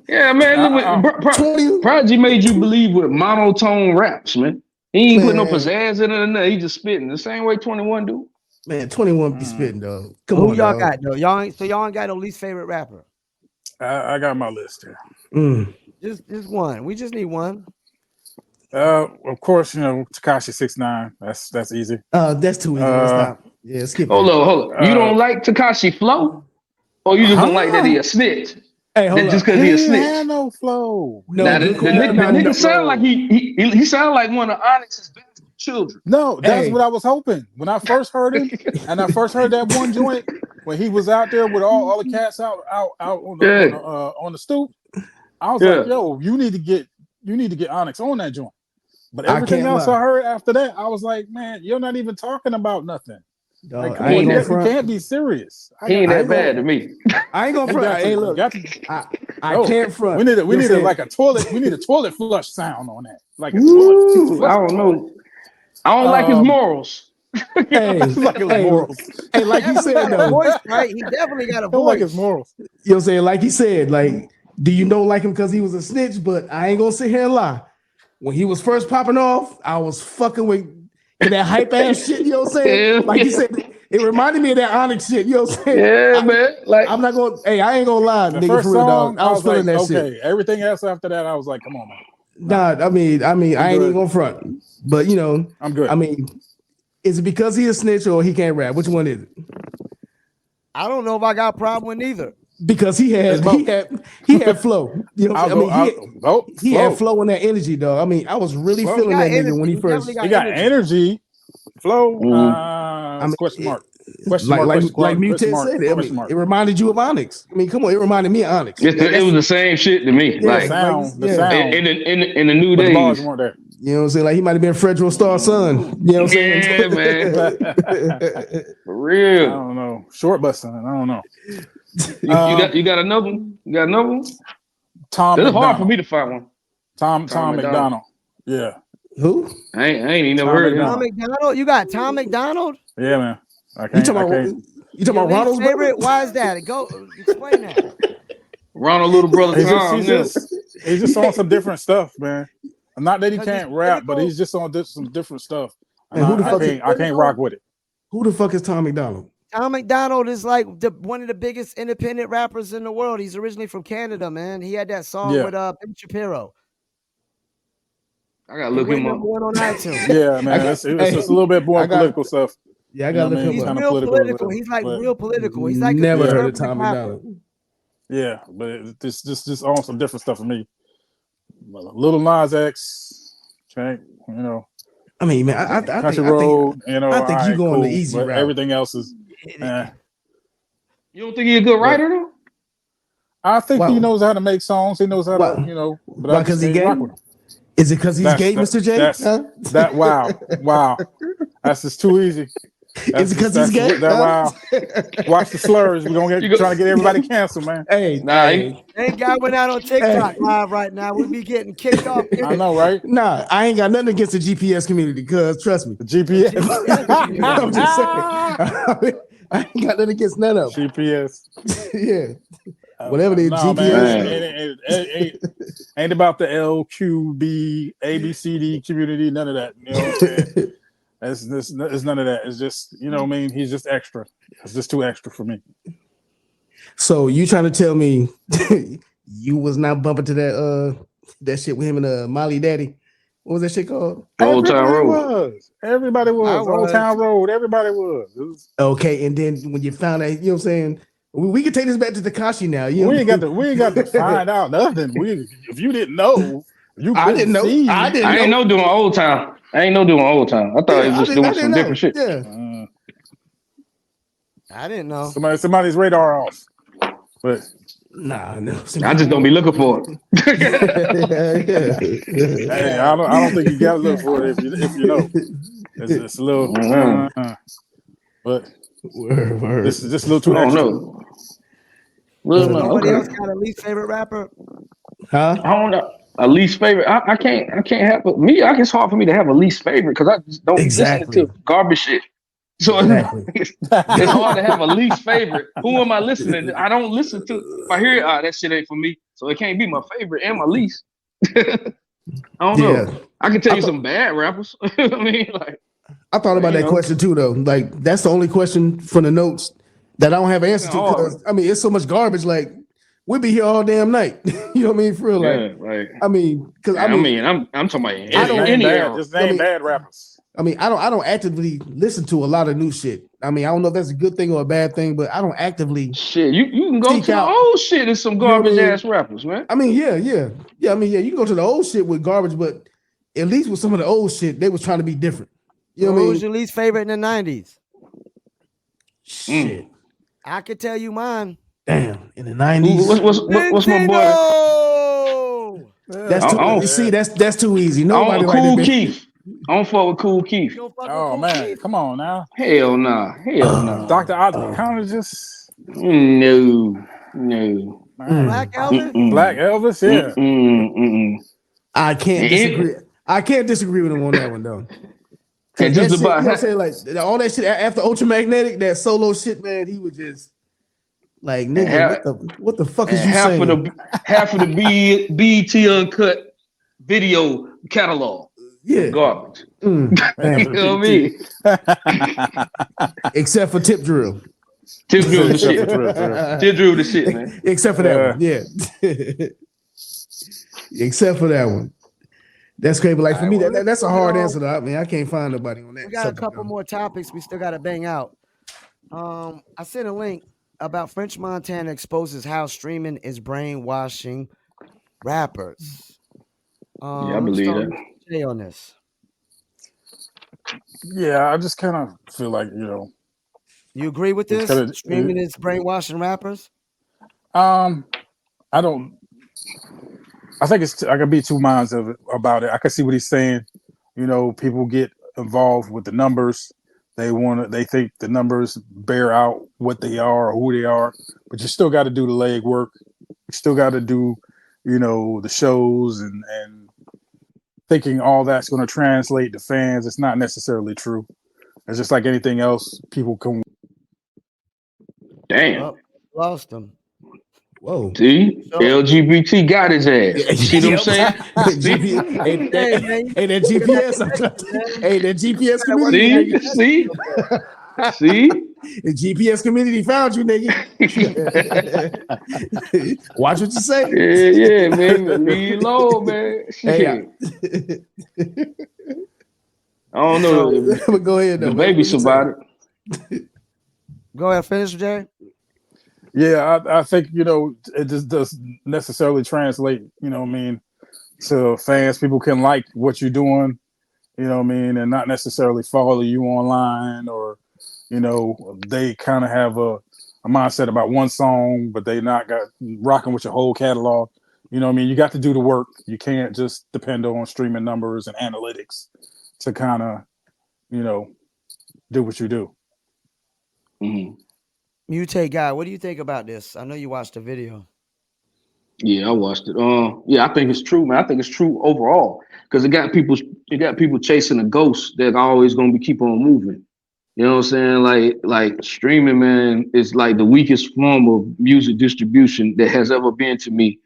[SPEAKER 6] Yeah, man. Prodigy made you believe with monotone raps, man. He ain't put no pizzazz in it or nothing. He just spitting the same way 21 do.
[SPEAKER 3] Man, 21 be spitting, though. Come
[SPEAKER 2] Who
[SPEAKER 3] on,
[SPEAKER 2] y'all
[SPEAKER 3] dog.
[SPEAKER 2] got though? Y'all ain't got no least favorite rapper.
[SPEAKER 5] I got my list here.
[SPEAKER 2] Just one. We just need one.
[SPEAKER 5] Of course, Tekashi 6ix9ine. That's easy.
[SPEAKER 3] That's too easy. Let's stop. Yeah, skip it.
[SPEAKER 6] Hold on. You don't like Tekashi flow? Or you just don't like that he a snitch?
[SPEAKER 3] Hey, hold
[SPEAKER 6] just
[SPEAKER 3] on.
[SPEAKER 6] because he a
[SPEAKER 5] He
[SPEAKER 6] snitch.
[SPEAKER 5] had no flow.
[SPEAKER 3] No,
[SPEAKER 6] Now, the nigga sound like he sound like one of Onyx's best children.
[SPEAKER 5] No, that's what I was hoping. When I first heard him, and I first heard that one joint when he was out there with all the cats out on the stoop, I was like, yo, you need to get Onyx on that joint. But everything else I heard after that, I was like, man, you're not even talking about nothing.
[SPEAKER 3] Dog,
[SPEAKER 5] Like, come on, you can't be serious.
[SPEAKER 6] He ain't that bad to me.
[SPEAKER 3] I ain't gonna front. Hey, look, I can't front.
[SPEAKER 5] We need like a toilet. We need a toilet flush sound on that. Like a
[SPEAKER 6] toilet flush. I don't know. I don't like his morals.
[SPEAKER 3] Hey, like you said, though,
[SPEAKER 2] voice, right? He definitely got a voice.
[SPEAKER 5] Like his morals.
[SPEAKER 3] You know what I'm saying? Like he said, like, do you don't like him because he was a snitch? But I ain't gonna sit here and lie. When he was first popping off, I was fucking with that hype ass shit. You know what I'm saying? Like you said, it reminded me of that Onyx shit. You know what I'm saying?
[SPEAKER 6] Yeah, man. Like,
[SPEAKER 3] I'm not gonna. Hey, I ain't gonna lie,
[SPEAKER 5] the
[SPEAKER 3] nigga.
[SPEAKER 5] first
[SPEAKER 3] For real,
[SPEAKER 5] song,
[SPEAKER 3] dog. I was feeling
[SPEAKER 5] like,
[SPEAKER 3] that shit.
[SPEAKER 5] Okay, everything else after that, I was like, come on, man.
[SPEAKER 3] Nah, I mean, I ain't even gonna front. But
[SPEAKER 5] I'm good.
[SPEAKER 3] I mean, is it because he a snitch or he can't rap? Which one is it?
[SPEAKER 2] I don't know if I got a problem with either.
[SPEAKER 3] Because he had flow. You know, he had flow and that energy, though. I mean, I was really feeling that nigga when he first.
[SPEAKER 5] He got energy, flow. Question mark.
[SPEAKER 3] Like Mute said, it reminded you of Onyx. I mean, come on, it reminded me of Onyx.
[SPEAKER 6] It was the same shit to me.
[SPEAKER 3] Yeah,
[SPEAKER 6] like
[SPEAKER 5] the sound.
[SPEAKER 6] In the new days.
[SPEAKER 5] The bars weren't there.
[SPEAKER 3] You know what I'm saying? Like he might have been Fredro Starr's son. You know what I'm saying?
[SPEAKER 6] Yeah, man. For real.
[SPEAKER 5] I don't know. Short bus son. I don't know.
[SPEAKER 6] You got another one? You got another one?
[SPEAKER 5] Tom.
[SPEAKER 6] It's hard for me to find one.
[SPEAKER 5] Tom McDonald. Yeah.
[SPEAKER 3] Who?
[SPEAKER 6] I ain't even never heard of him.
[SPEAKER 2] Tom McDonald. You got Tom McDonald?
[SPEAKER 5] Yeah, man.
[SPEAKER 3] You talking about Ronald's
[SPEAKER 2] favorite? Why is that? Go explain that.
[SPEAKER 6] Ronald, little brother Tom.
[SPEAKER 5] He's just on some different stuff, man. Not that he can't rap, but he's just on some different stuff. And I can't rock with it.
[SPEAKER 3] Who the fuck is Tom McDonald?
[SPEAKER 2] Tom McDonald is like one of the biggest independent rappers in the world. He's originally from Canada, man. He had that song with Ben Shapiro.
[SPEAKER 6] I gotta look him up.
[SPEAKER 2] One on iTunes.
[SPEAKER 5] Yeah, man. It's a little bit more political stuff.
[SPEAKER 3] Yeah, I gotta look him up.
[SPEAKER 2] He's real political. He's like real political. He's like
[SPEAKER 3] never heard of Tom McDonald.
[SPEAKER 5] Yeah, but it's just on some different stuff for me. Little Nas X, okay,
[SPEAKER 3] I mean, man, I
[SPEAKER 5] Country
[SPEAKER 3] think,
[SPEAKER 5] Road,
[SPEAKER 3] I think you going the easy route.
[SPEAKER 5] Everything else is.
[SPEAKER 6] You don't think he's a good writer though?
[SPEAKER 5] I think he knows how to make songs. He knows how to,
[SPEAKER 3] Why? Because he gay? Is it because he's gay, Mr. J?
[SPEAKER 5] Wow. That's just too easy.
[SPEAKER 3] Is it because he's gay?
[SPEAKER 5] Wow. Watch the slurs. We're gonna trying to get everybody canceled, man.
[SPEAKER 3] Hey,
[SPEAKER 2] Ain't guy went out on TikTok live right now. We'd be getting kicked off.
[SPEAKER 5] I know, right?
[SPEAKER 3] Nah, I ain't got nothing against the GPS community, because trust me.
[SPEAKER 5] The GPS.
[SPEAKER 3] I'm just saying. I ain't got nothing against none of them.
[SPEAKER 5] GPS.
[SPEAKER 3] Yeah. Whatever the GPS.
[SPEAKER 5] Man, ain't about the LQB, ABCD community, none of that. You know what I'm saying? It's none of that. It's just, you know what I mean? He's just extra. It's just too extra for me.
[SPEAKER 3] So you trying to tell me you was not bumping to that shit with him and Molly Daddy? What was that shit called?
[SPEAKER 6] Old Town Road.
[SPEAKER 5] Everybody was. Old Town Road. Everybody was.
[SPEAKER 3] Okay, and then when you found out, you know what I'm saying? We can take this back to Tekashi now.
[SPEAKER 5] We ain't got to find out nothing. If you didn't know,
[SPEAKER 3] I didn't know.
[SPEAKER 6] I ain't know doing Old Town. I ain't know doing Old Town. I thought he was just doing some different shit.
[SPEAKER 3] Yeah.
[SPEAKER 2] I didn't know.
[SPEAKER 5] Somebody's radar off. But
[SPEAKER 3] nah, no.
[SPEAKER 6] I just don't be looking for it.
[SPEAKER 5] Hey, I don't think you gotta look for it if you know. It's a little but this is just a little too extra.
[SPEAKER 2] Nobody else got a least favorite rapper?
[SPEAKER 3] Huh?
[SPEAKER 6] I don't know. A least favorite. I can't have me. It's hard for me to have a least favorite because I just don't listen to garbage shit. So it's hard to have a least favorite. Who am I listening to? I don't listen to. If I hear it, that shit ain't for me. So it can't be my favorite and my least. I don't know. I can tell you some bad rappers. I mean, like.
[SPEAKER 3] I thought about that question too, though. Like that's the only question from the notes that I don't have an answer to. Because I mean, it's so much garbage. Like. We'll be here all damn night. You know what I mean? For real, like, I mean, because
[SPEAKER 6] I'm talking about any
[SPEAKER 5] just name bad rappers.
[SPEAKER 3] I mean, I don't actively listen to a lot of new shit. I mean, I don't know if that's a good thing or a bad thing, but I don't actively
[SPEAKER 6] shit. You can go to the old shit and some garbage ass rappers, man.
[SPEAKER 3] I mean, yeah. I mean, you can go to the old shit with garbage, but at least with some of the old shit, they was trying to be different. You know what I mean?
[SPEAKER 2] Who was your least favorite in the 90s?
[SPEAKER 3] Shit,
[SPEAKER 2] I could tell you mine.
[SPEAKER 3] Damn, in the 90s.
[SPEAKER 6] What's my boy?
[SPEAKER 3] That's too easy. Nobody like
[SPEAKER 6] Cool Keith. I don't fuck with Cool Keith.
[SPEAKER 5] Oh man, Keith? Come on now.
[SPEAKER 6] Hell nah.
[SPEAKER 5] Dr. Oncologist.
[SPEAKER 6] No.
[SPEAKER 2] Black Elvis?
[SPEAKER 5] Black Elvis, yeah.
[SPEAKER 3] I can't disagree. I can't disagree with him on that one though.
[SPEAKER 6] And just
[SPEAKER 3] shit,
[SPEAKER 6] about
[SPEAKER 3] you know what I'm saying? Like all that shit after Ultramagnetic, that solo shit, man, he was just like, nigga, what the fuck is you saying?
[SPEAKER 6] Half of the BET Uncut video catalog.
[SPEAKER 3] Yeah.
[SPEAKER 6] Garbage. You know what I mean?
[SPEAKER 3] Except for Tip Drill.
[SPEAKER 6] Tip Drill the shit. Tip Drill the shit, man.
[SPEAKER 3] Except for that one. Yeah. Except for that one. That's crazy. But like for me, that's a hard answer though. I mean, I can't find nobody on that.
[SPEAKER 2] We got a couple more topics we still got to bang out. I sent a link about French Montana exposes how streaming is brainwashing rappers.
[SPEAKER 6] I believe that.
[SPEAKER 2] Jay on this.
[SPEAKER 5] Yeah, I just kind of feel like,
[SPEAKER 2] You agree with this? Streaming is brainwashing rappers?
[SPEAKER 5] I think I can be two minds about it. I can see what he's saying. People get involved with the numbers. They think the numbers bear out what they are or who they are, but you still got to do the leg work. You still got to do, the shows and thinking all that's going to translate to fans. It's not necessarily true. It's just like anything else. People can.
[SPEAKER 6] Damn.
[SPEAKER 2] Oh, lost them.
[SPEAKER 3] Whoa.
[SPEAKER 6] See? LGBT got his ass. You see what I'm saying?
[SPEAKER 3] Hey, that GPS. Hey, that GPS community.
[SPEAKER 6] See?
[SPEAKER 3] The GPS community found you, nigga. Watch what you say.
[SPEAKER 6] Yeah, man. Leave low, man.
[SPEAKER 3] Hey,
[SPEAKER 6] I don't know.
[SPEAKER 3] But go ahead, though.
[SPEAKER 6] The baby survived it.
[SPEAKER 2] Go ahead, finish, Jay.
[SPEAKER 5] Yeah, I think, it just doesn't necessarily translate, to fans. People can like what you're doing, and not necessarily follow you online, or, they kind of have a mindset about one song, but they not got rocking with your whole catalog. You got to do the work. You can't just depend on streaming numbers and analytics to kind of, do what you do.
[SPEAKER 6] Mm-hmm.
[SPEAKER 2] Mutate guy, what do you think about this? I know you watched the video.
[SPEAKER 6] Yeah, I watched it. I think it's true, man. I think it's true overall because it got people chasing a ghost that always gonna keep on moving. You know what I'm saying? Like streaming, man, is like the weakest form of music distribution that has ever been to me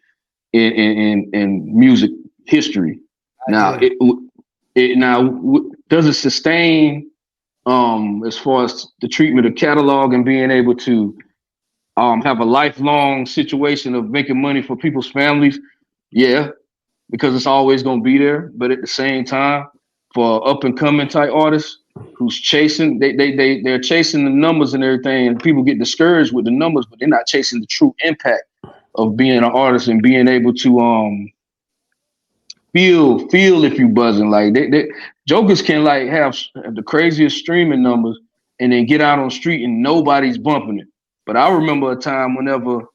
[SPEAKER 6] in music history. Now, does it sustain as far as the treatment of catalog and being able to have a lifelong situation of making money for people's families? Yeah, because it's always going to be there. But at the same time, for up and coming type artists who's chasing, they're chasing the numbers and everything, and people get discouraged with the numbers, but they're not chasing the true impact of being an artist and being able to feel if you buzzing. Like jokers can like have the craziest streaming numbers and then get out on the street and nobody's bumping it. But I remember a time whenever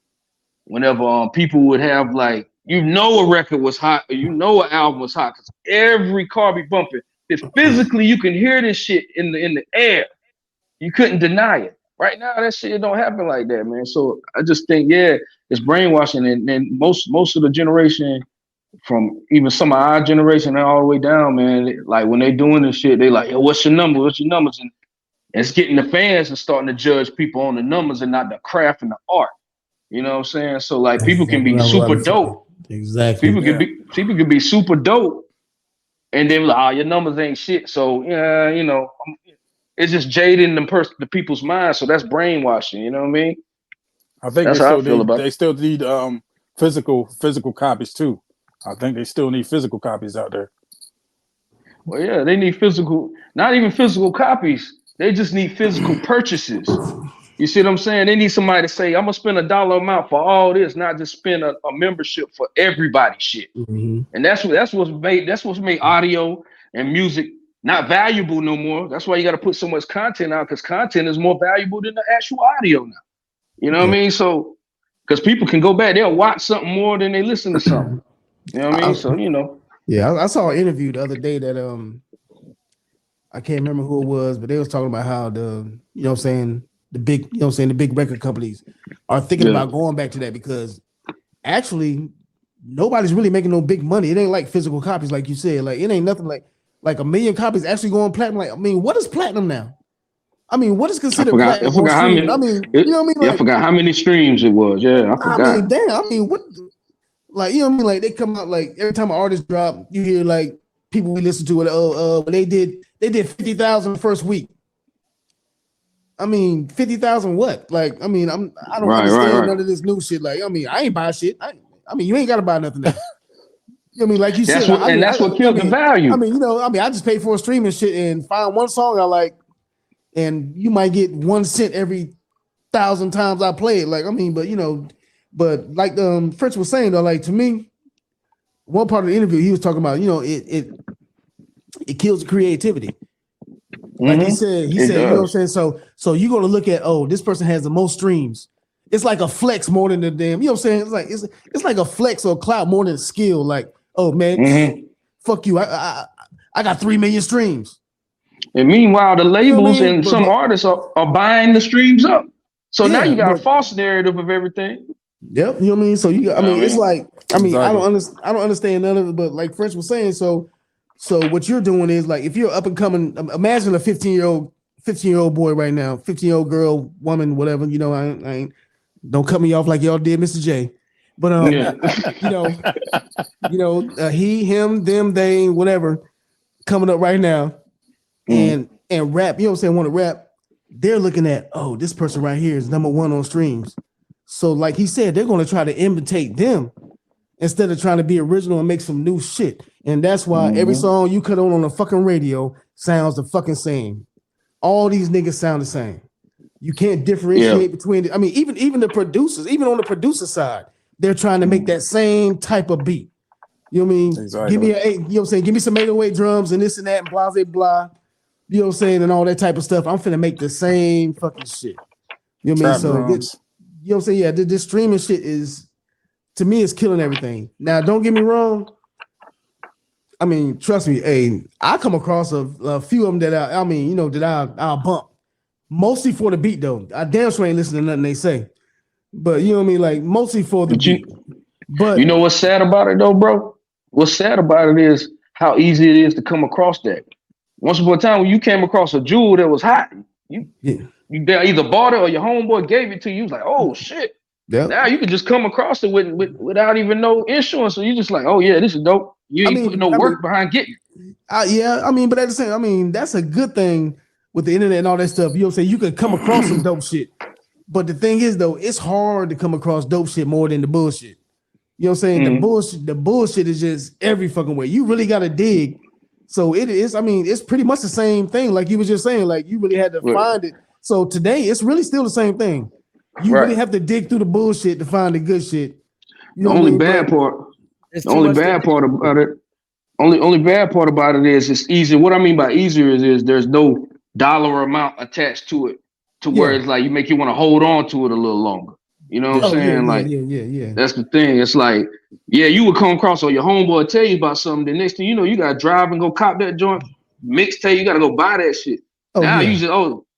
[SPEAKER 6] people would have like, a record was hot, or an album was hot, because every car be bumping. If physically you can hear this shit in the air, you couldn't deny it. Right now, that shit don't happen like that, man. So I just think, it's brainwashing, and most of the generation, from even some of our generation and all the way down, man, like when they doing this shit, they like, yo, what's your number? What's your numbers? And it's getting the fans and starting to judge people on the numbers and not the craft and the art. You know what I'm saying? So like people can be super dope.
[SPEAKER 3] Exactly.
[SPEAKER 6] People can be super dope, and then like, your numbers ain't shit. So it's just jading the people's minds. So that's brainwashing. You know what I mean?
[SPEAKER 5] I think they still need physical copies too. I think they still need physical copies out there.
[SPEAKER 6] Well, yeah, they need not even physical copies. They just need physical purchases. You see what I'm saying? They need somebody to say, I'm gonna spend $1 amount for all this, not just spend a membership for everybody shit.
[SPEAKER 3] Mm-hmm.
[SPEAKER 6] And that's what's made audio and music not valuable no more. That's why you got to put so much content out, because content is more valuable than the actual audio now. You know what I mean? So, because people can go back, they'll watch something more than they listen to something. You know what I mean? So,
[SPEAKER 3] Yeah, I saw an interview the other day that I can't remember who it was, but they was talking about how the big record companies are thinking about going back to that, because actually nobody's really making no big money. It ain't like physical copies, like you said. Like it ain't nothing like 1 million copies actually going platinum. Like, I mean, what is platinum now? I mean, what is considered platinum?
[SPEAKER 6] I forgot how many. I mean, you know what I mean? Like, I forgot how many streams it was. Yeah, I forgot.
[SPEAKER 3] I mean, damn. I mean, what? Like, you know what I mean? Like they come out, like every time an artist drop, you hear like people we listen to it. They did 50,000 the first week. I mean, 50,000 what? Like, I mean, I don't understand none of this new shit. Like, I mean, I ain't buy shit. I mean, you ain't got to buy nothing now. You know what I mean? Like you said,
[SPEAKER 6] that's what killed the value.
[SPEAKER 3] I mean, I just pay for a streaming shit and find one song I like, and you might get 1 cent every 1,000 times I play it. Like, I mean, but like Fritz was saying though, like to me, one part of the interview he was talking about, it kills the creativity. Like he said, you know what I'm saying? So you're gonna look at, this person has the most streams. It's like a flex more than the damn, you know what I'm saying? It's like a flex or a clout more than a skill. Like, oh man, fuck you. I got 3 million streams.
[SPEAKER 6] And meanwhile, the labels and some artists are buying the streams up. So now you got a false narrative of everything.
[SPEAKER 3] Yep, you know what I mean? So it's like, I mean, exactly. I don't understand none of it, but like French was saying, so what you're doing is like, if you're up and coming, imagine a 15-year-old boy right now, 15-year-old girl, woman, whatever, I ain't, don't cut me off like y'all did, Mr. J. But he, him, them, they, whatever, coming up right now and rap, you know what I'm saying, want to rap, they're looking at, this person right here is number 1 on streams. So like he said, they're going to try to imitate them instead of trying to be original and make some new shit. And that's why every song you cut on the fucking radio sounds the fucking same. All these niggas sound the same. You can't differentiate between I mean, even the producers, even on the producer side, they're trying to make that same type of beat. You know what I mean?
[SPEAKER 5] Exactly.
[SPEAKER 3] Give me you know what I'm saying? Give me some 808 drums and this and that and Blahzay Blah. You know what I'm saying? And all that type of stuff. I'm finna make the same fucking shit. You know what I mean? So you know what I'm saying? Yeah, this streaming shit is, to me, it's killing everything. Now, don't get me wrong. I mean, trust me, I come across a few of them that I'll bump. Mostly for the beat, though. I damn sure ain't listening to nothing they say. But you know what I mean? Like, mostly for the beat. But
[SPEAKER 6] you know what's sad about it, though, bro? What's sad about it is how easy it is to come across that. Once upon a time, when you came across a jewel that was hot, you either bought it or your homeboy gave it to you. You was like, oh, shit.
[SPEAKER 3] Yeah.
[SPEAKER 6] Now you can just come across it without even no insurance. So you just like, oh yeah, this is dope. You ain't putting no work behind getting it.
[SPEAKER 3] Yeah, I mean, but at the same, I mean, that's a good thing with the internet and all that stuff. You know what I'm saying? You could come across some dope shit. But the thing is, though, it's hard to come across dope shit more than the bullshit. You know what I'm saying? The bullshit is just every fucking way. You really gotta dig. So it is, I mean, it's pretty much the same thing, like you was just saying, like you really had to find it. So today it's really still the same thing. You really have to dig through the bullshit to find the good shit. You know
[SPEAKER 6] the only bad part about it is it's easier. What I mean by easier is there's no dollar amount attached to it to where it's like you want to hold on to it a little longer. You know what I'm saying?
[SPEAKER 3] Yeah.
[SPEAKER 6] That's the thing. It's like, yeah, you would come across or your homeboy tell you about something. The next thing you know, you gotta drive and go cop that joint. Mixtape, you gotta go buy that shit.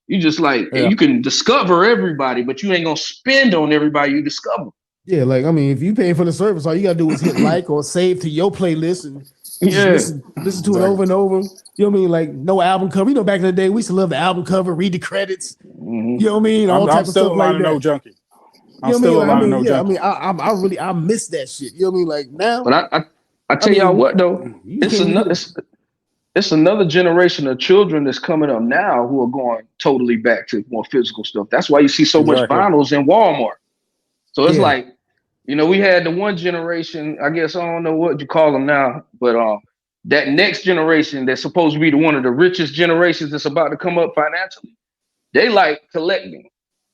[SPEAKER 6] You just like you can discover everybody, but you ain't gonna spend on everybody you discover.
[SPEAKER 3] Yeah, like I mean, if you pay for the service, all you gotta do is hit like or save to your playlist and listen to it over and over. You know what I mean? Like no album cover. You know, back in the day, we used to love the album cover, read the credits. You know what I mean? All type of stuff like that.
[SPEAKER 5] No junkie.
[SPEAKER 3] You know what I mean? I miss that shit. You know what I mean? Like now,
[SPEAKER 6] but I tell y'all what though, it's another generation of children that's coming up now who are going totally back to more physical stuff. That's why you see so much vinyls in Walmart. So it's like, you know, we had the one generation, I guess, I don't know what you call them now, but that next generation that's supposed to be one of the richest generations that's about to come up financially, they like collecting.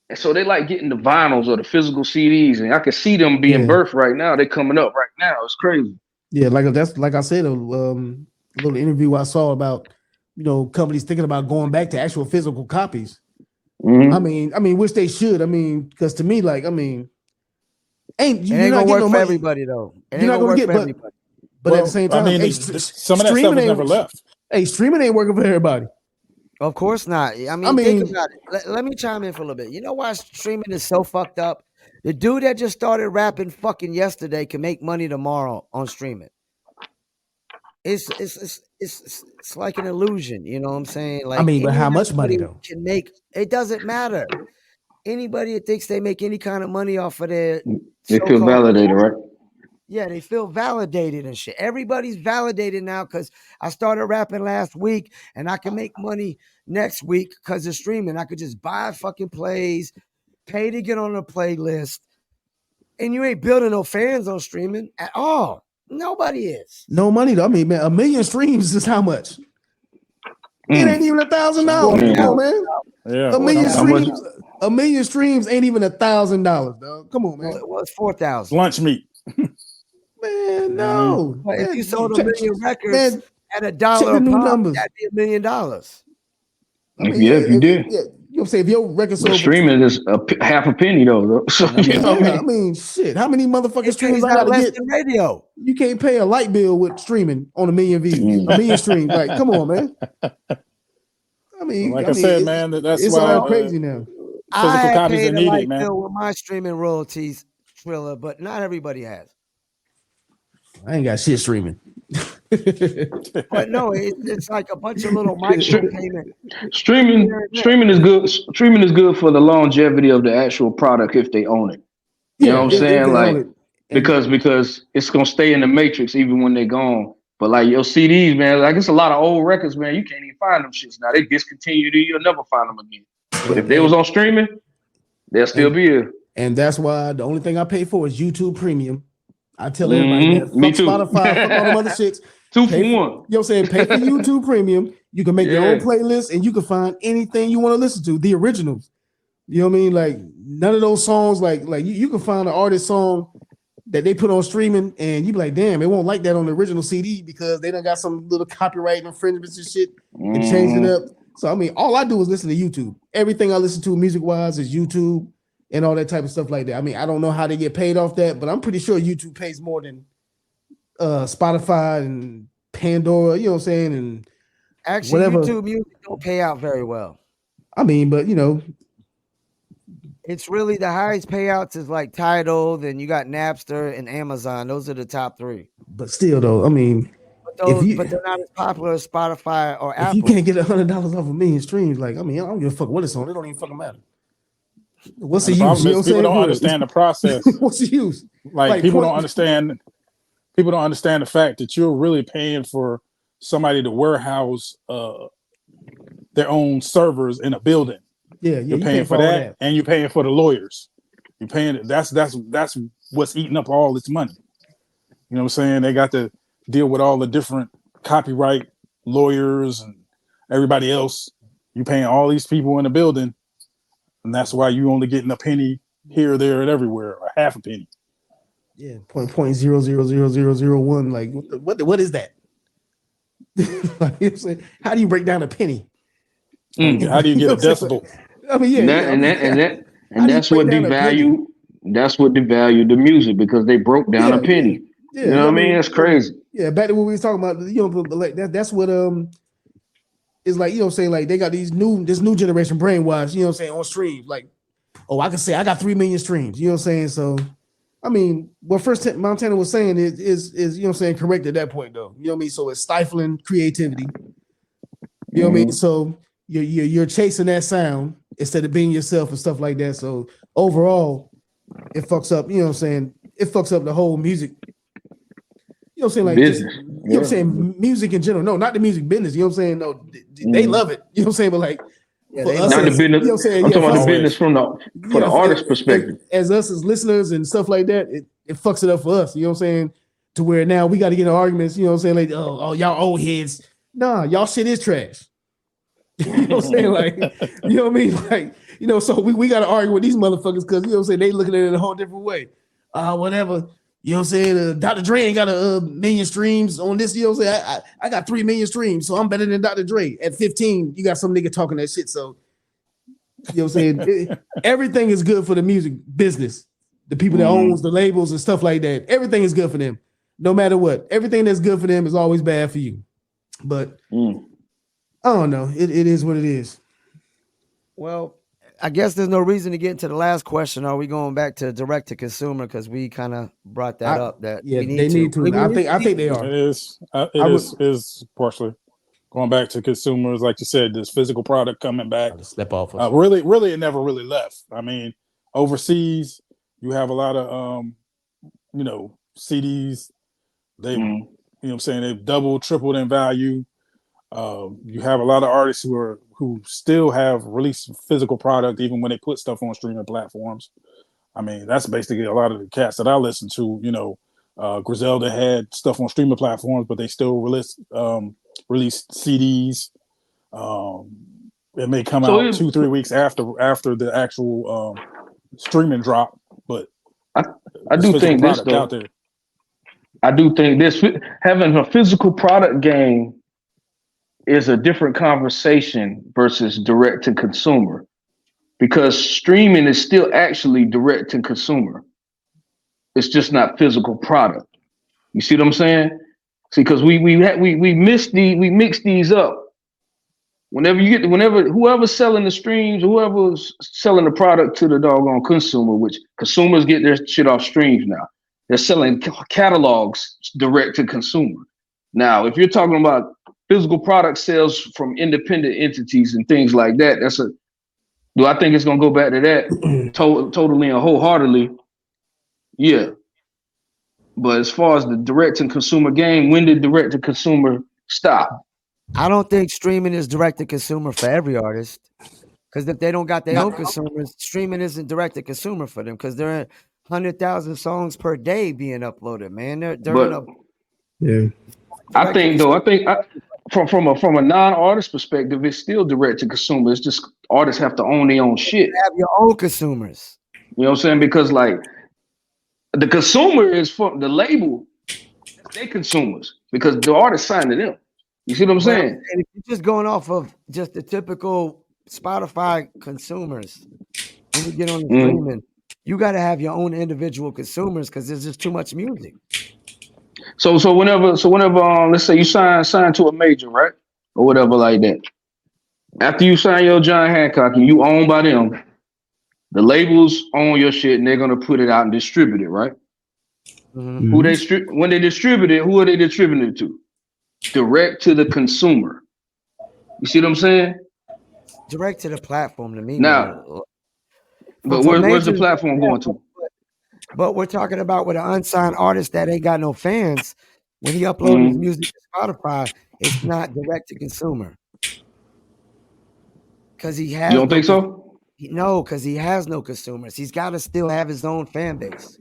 [SPEAKER 6] And so they like getting the vinyls or the physical CDs. And I can see them being birthed right now. They're coming up right now. It's crazy.
[SPEAKER 3] Yeah, like I said, a little interview I saw about, you know, companies thinking about going back to actual physical copies. I mean, which they should. I mean, because to me, like, I mean,
[SPEAKER 2] ain't gonna work for everybody though. You're not gonna get everybody.
[SPEAKER 3] But at the same time,
[SPEAKER 5] I mean, some of that stuff has never left.
[SPEAKER 3] Hey, streaming ain't working for everybody.
[SPEAKER 2] Of course not. I mean think about it. Let me chime in for a little bit. You know why streaming is so fucked up? The dude that just started rapping fucking yesterday can make money tomorrow on streaming. It's like an illusion, you know what I'm saying? Like,
[SPEAKER 3] I mean, but how much money though?
[SPEAKER 2] Can make it doesn't matter. Anybody that thinks they make any kind of money off of their
[SPEAKER 6] they feel validated, right?
[SPEAKER 2] Yeah, they feel validated and shit. Everybody's validated now because I started rapping last week and I can make money next week because of streaming. I could just buy fucking plays, pay to get on a playlist, and you ain't building no fans on streaming at all. Nobody is.
[SPEAKER 3] No money though. I mean, man, 1 million streams is how much? It ain't even $1,000. Come on, man.
[SPEAKER 5] Yeah.
[SPEAKER 3] 1 million streams. 1 million streams ain't even $1,000, dog. Come on, man.
[SPEAKER 2] Well, it's 4,000.
[SPEAKER 5] Lunch meat.
[SPEAKER 3] Man, no.
[SPEAKER 2] But if you sold 1 million records at $1 a pop, that'd be $1 million.
[SPEAKER 3] I mean,
[SPEAKER 6] if you did.
[SPEAKER 3] Yeah, you know what I'm saying? If your record sold
[SPEAKER 6] streaming is half a penny though. So you know what I mean?
[SPEAKER 3] I mean, shit. How many motherfucking streams I gotta get?
[SPEAKER 2] Radio.
[SPEAKER 3] You can't pay a light bill with streaming on 1 million views, 1 million streams. Like, come on, man. I mean,
[SPEAKER 5] I said, man, that's
[SPEAKER 3] it's
[SPEAKER 5] why
[SPEAKER 3] all crazy now.
[SPEAKER 5] Physical copies are needed, man.
[SPEAKER 2] Bill with my streaming royalties, Triller, but not everybody has.
[SPEAKER 3] I ain't got shit streaming.
[SPEAKER 2] But no, it's like a bunch of little micro payment.
[SPEAKER 6] Streaming is good. Streaming is good for the longevity of the actual product if they own it. You know what I'm saying? Like because it's gonna stay in the matrix even when they're gone. But like your CDs, man, like it's a lot of old records, man. You can't even find them shits now. They discontinued it. You'll never find them again. But if they was on streaming, they'll still be here.
[SPEAKER 3] And that's why the only thing I pay for is YouTube Premium. I tell everybody that.
[SPEAKER 6] Me too.
[SPEAKER 3] Spotify, fuck all them other shits.
[SPEAKER 6] 2 for 1.
[SPEAKER 3] You know what I'm saying? Pay for YouTube Premium. You can make your own playlist and you can find anything you want to listen to, the originals. You know what I mean? Like none of those songs, like you can find an artist song that they put on streaming and you be like, damn, it won't like that on the original CD because they done got some little copyright infringements and shit and changed it up. So I mean, all I do is listen to YouTube. Everything I listen to music-wise is YouTube and all that type of stuff like that. I mean, I don't know how they get paid off that, but I'm pretty sure YouTube pays more than Spotify and Pandora, you know what I'm saying? And
[SPEAKER 2] actually,
[SPEAKER 3] whatever.
[SPEAKER 2] YouTube music don't pay out very well.
[SPEAKER 3] I mean, but you know,
[SPEAKER 2] it's really the highest payouts is like Tidal, then you got Napster and Amazon. Those are the top 3.
[SPEAKER 3] But still, though, I mean,
[SPEAKER 2] but they're not as popular as Spotify or Apple.
[SPEAKER 3] If you can't get $100 off 1 million streams, like I mean, I don't give a fuck what it's on. It don't even fucking matter. What's the
[SPEAKER 5] The
[SPEAKER 3] use?
[SPEAKER 5] problem
[SPEAKER 3] You know
[SPEAKER 5] is
[SPEAKER 3] what I'm
[SPEAKER 5] people don't
[SPEAKER 3] saying?
[SPEAKER 5] understand the process.
[SPEAKER 3] What's the use?
[SPEAKER 5] Like people don't understand. People don't understand the fact that you're really paying for somebody to warehouse their own servers in a building.
[SPEAKER 3] Yeah,
[SPEAKER 5] You're
[SPEAKER 3] you
[SPEAKER 5] paying
[SPEAKER 3] pay
[SPEAKER 5] for
[SPEAKER 3] all
[SPEAKER 5] that, and you're paying for the lawyers. You're paying. That's what's eating up all this money. You know what I'm saying? They got to deal with all the different copyright lawyers and everybody else. You paying all these people in the building, and that's why you only getting a penny here, there, and everywhere, or half a penny.
[SPEAKER 3] Yeah, point 0.000001. Like what is that? Like, you know, how do you break down a penny?
[SPEAKER 5] How do you get a decibel?
[SPEAKER 3] I mean, yeah,
[SPEAKER 6] and that's what devalued. That's what devalued the music because they broke down a penny.
[SPEAKER 3] Yeah,
[SPEAKER 6] you know what I mean? It's crazy.
[SPEAKER 3] Yeah, back to what we was talking about. You know, like that's what is like. You know, what I'm saying, like they got this new generation brainwash. You know, what I'm saying, on streams. Like, oh, I can say I got 3 million streams. You know, what I'm saying. So, I mean, what first Montana was saying is you know, what I'm saying, correct at that point though. You know what I mean? So it's stifling creativity. You know what I mean? So you're chasing that sound instead of being yourself and stuff like that. So overall, it fucks up. You know what I'm saying? It fucks up the whole music. You know what I'm saying? Like
[SPEAKER 6] business.
[SPEAKER 3] You know what I'm saying? Music in general. No, not the music business. You know what I'm saying? No, they love it. You know what I'm saying? But like, for us,
[SPEAKER 6] not the business.
[SPEAKER 3] You know what I'm saying?
[SPEAKER 6] I'm talking about the business from the artist perspective.
[SPEAKER 3] As us as listeners and stuff like that, it fucks it up for us. You know what I'm saying? To where now we got to get in arguments. You know what I'm saying? Like, oh, y'all old heads. Nah, y'all shit is trash. You know what I'm saying? Like, you know what I mean? Like, you know, so we got to argue with these motherfuckers because, you know what I'm saying, they looking at it in a whole different way. Whatever. You know what I'm saying? Dr. Dre ain't got a million streams on this. You know what I'm saying? I got 3 million streams, so I'm better than Dr. Dre. At 15, you got some nigga talking that shit. So, you know what I'm saying? Everything is good for the music business. The people that owns the labels and stuff like that. Everything is good for them. No matter what. Everything that's good for them is always bad for you. But I don't know. It is what it is.
[SPEAKER 2] Well, I guess there's no reason to get into the last question. Are we going back to direct to consumer? Because we kind of brought that up. That
[SPEAKER 3] they need to. I think they are.
[SPEAKER 5] It is partially going back to consumers, like you said. This physical product coming back.
[SPEAKER 3] Step off.
[SPEAKER 5] Really, it never really left. I mean, overseas, you have a lot of CDs. They, you know what I'm saying, they've doubled, tripled in value. You have a lot of artists who still have released physical product even when they put stuff on streaming platforms. I mean, that's basically a lot of the cats that I listen to. You know, Griselda had stuff on streaming platforms, but they still released CDs. It may come out 2-3 weeks after the actual streaming drop, but
[SPEAKER 6] I do think this though.
[SPEAKER 5] Out there.
[SPEAKER 6] I do think this having a physical product game is a different conversation versus direct to consumer, because streaming is still actually direct to consumer. It's just not physical product. You see what I'm saying? See, because we mix these up. Whenever whoever's selling the streams, whoever's selling the product to the doggone consumer, which consumers get their shit off streams now. They're selling catalogs direct to consumer. Now, if you're talking about physical product sales from independent entities and things like that, do I think it's going to go back to that totally and wholeheartedly? Yeah. But as far as the direct to consumer game, when did direct to consumer stop?
[SPEAKER 2] I don't think streaming is direct to consumer for every artist, because if they don't got their own consumers, streaming isn't direct to consumer for them, because they're 100,000 songs per day being uploaded, man.
[SPEAKER 6] I think from a non-artist perspective, it's still direct to consumer. It's just artists have to own their own shit.
[SPEAKER 2] You have your own consumers.
[SPEAKER 6] You know what I'm saying? Because like the consumer is for the label, they consumers, because the artist signed to them. You see what I'm saying?
[SPEAKER 2] And if you're just going off of just the typical Spotify consumers, when you get on the streaming, you got to have your own individual consumers, because there's just too much music.
[SPEAKER 6] So whenever let's say you sign to a major, right, or whatever like that. After you sign your John Hancock and you owned by them, the labels own your shit and they're gonna put it out and distribute it, right? Mm-hmm. When they distribute it, who are they distributing it to? Direct to the consumer. You see what I'm saying?
[SPEAKER 2] Direct to the platform to me.
[SPEAKER 6] Now, But
[SPEAKER 2] For
[SPEAKER 6] where's the
[SPEAKER 2] majors,
[SPEAKER 6] platform
[SPEAKER 2] yeah,
[SPEAKER 6] going to?
[SPEAKER 2] but we're talking about with an unsigned artist that ain't got no fans. When he uploads his
[SPEAKER 6] Mhm.
[SPEAKER 2] music to Spotify, it's not direct to consumer because he
[SPEAKER 6] You
[SPEAKER 2] has
[SPEAKER 6] don't think so?
[SPEAKER 2] no, because he has no consumers. He's got to still have his own fan base.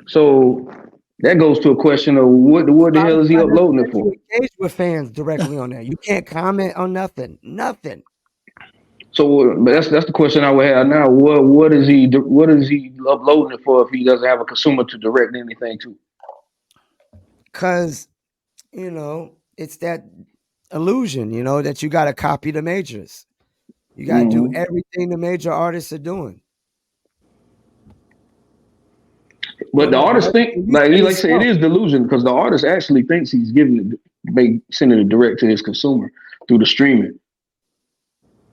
[SPEAKER 6] So that goes to a question of what the hell is he
[SPEAKER 2] Spotify doesn't
[SPEAKER 6] uploading it
[SPEAKER 2] let
[SPEAKER 6] for?
[SPEAKER 2] you engage with fans directly on there. You can't comment on nothing.
[SPEAKER 6] So but that's the question I would have now. What is he uploading it for if he doesn't have a consumer to direct anything to?
[SPEAKER 2] Because, it's that illusion, that you got to copy the majors. You got to do
[SPEAKER 6] Mhm.
[SPEAKER 2] everything the major artists are doing.
[SPEAKER 6] But the artist think like I say it is delusion because the artist actually thinks he's sending it direct to his consumer through the streaming.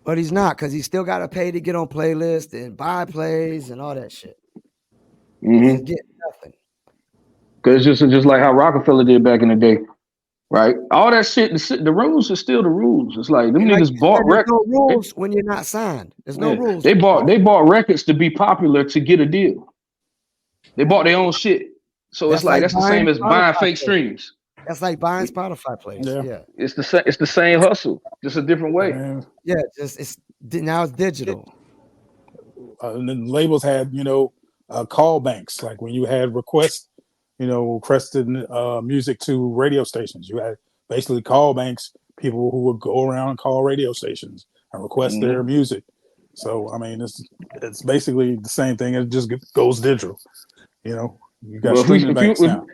[SPEAKER 2] But he's not, because he's still got to pay to get on playlists and buy plays and all that shit. He's getting nothing.
[SPEAKER 6] Because it's just like how Rockefeller did back in the day, right? All that shit, the rules are still the rules. It's like them
[SPEAKER 2] And like
[SPEAKER 6] niggas
[SPEAKER 2] you
[SPEAKER 6] bought
[SPEAKER 2] said, there's
[SPEAKER 6] records.
[SPEAKER 2] no rules when you're not signed. There's no rules.
[SPEAKER 6] They bought records to be popular to get a deal. They bought their own shit. So
[SPEAKER 2] That's
[SPEAKER 6] that's the same as buying
[SPEAKER 2] Spotify
[SPEAKER 6] fake
[SPEAKER 2] plays.
[SPEAKER 6] streams.
[SPEAKER 2] That's like buying Spotify plays. Yeah.
[SPEAKER 6] It's the same hustle, just a different way.
[SPEAKER 2] Yeah, it's now it's digital.
[SPEAKER 5] And then labels had, call banks, like when you had requested music to radio stations. You had basically call banks, people who would go around and call radio stations and request their music. So I mean, it's basically the same thing. It just goes digital. You got streaming banks now.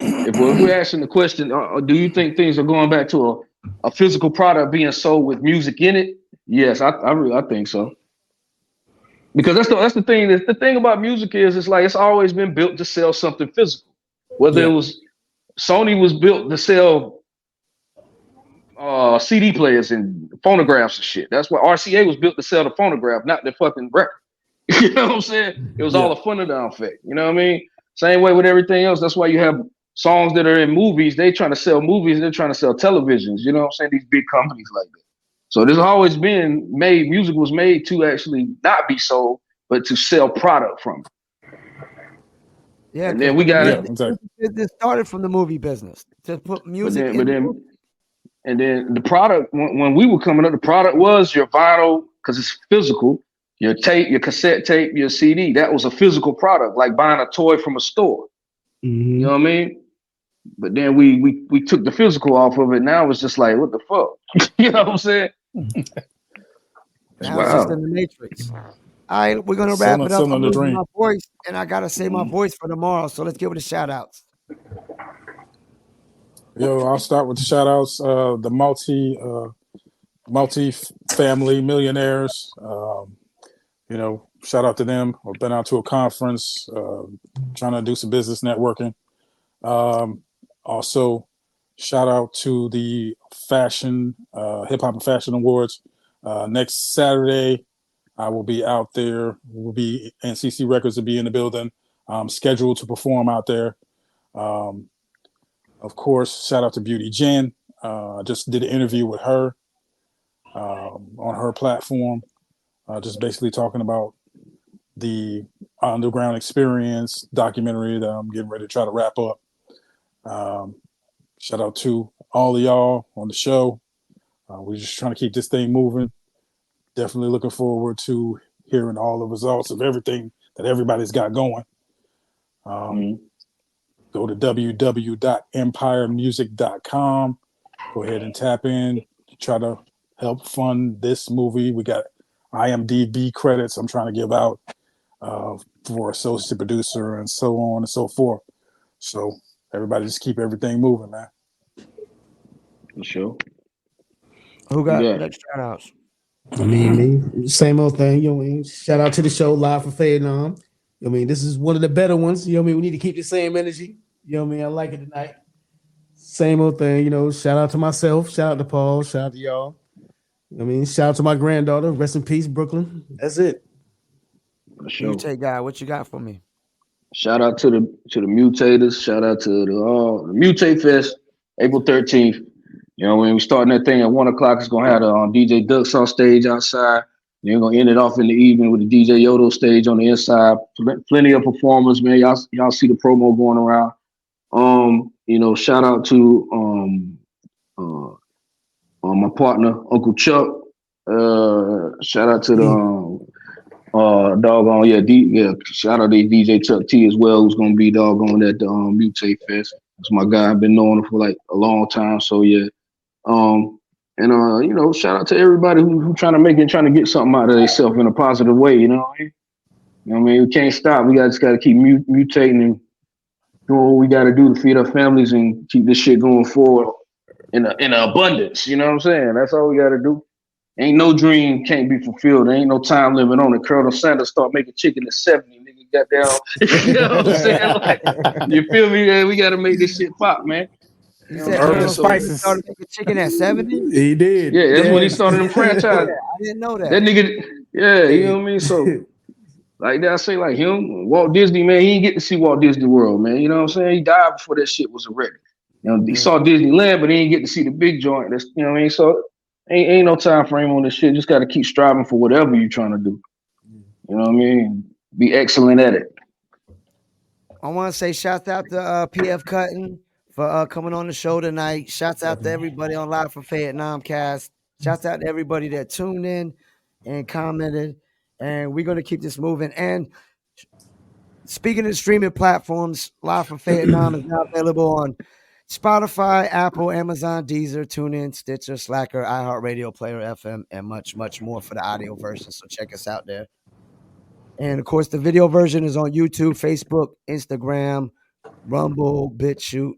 [SPEAKER 6] If we're asking the question, do you think things are going back to a physical product being sold with music in it? Yes, I think so. Because that's the thing. The thing about music is it's like it's always been built to sell something physical. Whether it was Sony was built to sell CD players and phonographs and shit. That's why RCA was built to sell the phonograph, not the fucking record. You know what I'm saying? It was all a funnel-down effect. You know what I mean? Same way with everything else. That's why you have songs that are in movies. They trying to sell movies. They're trying to sell televisions. You know what I'm saying? These big companies like that. So there's always been music was made to actually not be sold, but to sell product from it.
[SPEAKER 2] Yeah,
[SPEAKER 6] and then we got
[SPEAKER 2] this started from the movie business to put music
[SPEAKER 6] and then the product when we were coming up, the product was your vinyl because it's physical, your tape, your cassette tape, your CD. That was a physical product, like buying a toy from a store.
[SPEAKER 3] Mm-hmm.
[SPEAKER 6] You know what I mean? But then we took the physical off of it. Now it's just like, what the fuck? You know what I'm saying?
[SPEAKER 2] Now it's just in the matrix. All right, we're gonna wrap it up. I'm losing my voice, and I gotta save my voice for tomorrow. So let's give it a shout outs.
[SPEAKER 5] Yo, I'll start with the shout outs. The multi-family millionaires. Shout out to them. I've been out to a conference, trying to do some business networking. Also, shout out to the fashion, hip hop and fashion awards. Next Saturday, I will be out there. NCC Records will be in the building. I'm scheduled to perform out there. Of course, shout out to Beauty Jen. I just did an interview with her on her platform, just basically talking about the underground experience documentary that I'm getting ready to try to wrap up. Shout out to all of y'all on the show. We're just trying to keep this thing moving. Definitely looking forward to hearing all the results of everything that everybody's got going. Go to www.empiremusic.com. Go ahead and tap in. Try to help fund this movie. We got IMDb credits I'm trying to give out for associate producer and so on and so forth. So everybody just keep everything moving, man.
[SPEAKER 6] For sure.
[SPEAKER 2] Who got next shout outs?
[SPEAKER 3] I mean, same old thing. You know what I mean? Shout out to the show live for Fayettenam. I mean, this is one of the better ones. You know what I mean? We need to keep the same energy. You know what I mean? I like it tonight. Same old thing, shout out to myself, shout out to Paul, shout out to y'all. I mean, shout out to my granddaughter. Rest in peace, Brooklyn. That's it.
[SPEAKER 6] For sure.
[SPEAKER 2] Mutate guy, what you got for me?
[SPEAKER 6] Shout out to the mutators. Shout out to the Mutate Fest, April 13th. You know, when we starting that thing at 1:00, it's gonna have DJ Ducks on stage outside. They're gonna end it off in the evening with the DJ Yodo stage on the inside. Plenty of performers, man. Y'all see the promo going around. Shout out to my partner, Uncle Chuck. Shout out to the shout out to DJ Chuck T as well, who's gonna be doggone at the Mutate Fest. That's my guy. I've been knowing him for like a long time. So yeah. Shout out to everybody who trying to make it, trying to get something out of themselves in a positive way. You know what I mean? We can't stop. We just got to keep mutating and doing what we got to do to feed our families and keep this shit going forward in abundance. You know what I'm saying? That's all we got to do. Ain't no dream can't be fulfilled. There ain't no time limit on it. Colonel Sanders start making chicken at 70. Nigga got down. You know what I'm saying? Like, you feel me? Man? We got to make this shit pop, man.
[SPEAKER 2] You said Colonel Spices started making chicken at 70?
[SPEAKER 3] He did.
[SPEAKER 6] Yeah, that's when he started the franchise.
[SPEAKER 2] I didn't know that.
[SPEAKER 6] That nigga, yeah, you know what I mean? So, like that, I say like him, Walt Disney, man, he didn't get to see Walt Disney World, man. You know what I'm saying? He died before that shit was a record. He saw Disneyland, but he didn't get to see the big joint. That's, you know what I mean? So, ain't no time frame on this shit. Just got to keep striving for whatever you're trying to do. You know what I mean? Be excellent at it.
[SPEAKER 2] I want to say shout out to PF Cuttin for coming on the show tonight. Shouts out to everybody on Live from Fayettenam cast. Shouts out to everybody that tuned in and commented. And we're going to keep this moving. And speaking of streaming platforms, Live from Fayettenam is now available on Spotify, Apple, Amazon, Deezer, TuneIn, Stitcher, Slacker, iHeartRadio, Player FM, and much, much more for the audio version. So check us out there. And, of course, the video version is on YouTube, Facebook, Instagram, Rumble, BitChute,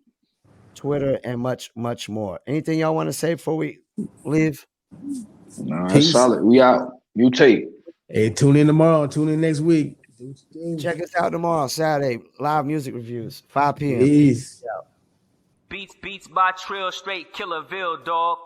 [SPEAKER 2] Twitter, and much, much more. Anything y'all want to say before we leave?
[SPEAKER 6] No, that's solid. We out. Mutate.
[SPEAKER 3] Hey, tune in tomorrow. Tune in next week.
[SPEAKER 2] Check us out tomorrow, Saturday. Live music reviews, 5 p.m.
[SPEAKER 3] Peace.
[SPEAKER 1] Beats by Trill, straight Killerville, dog.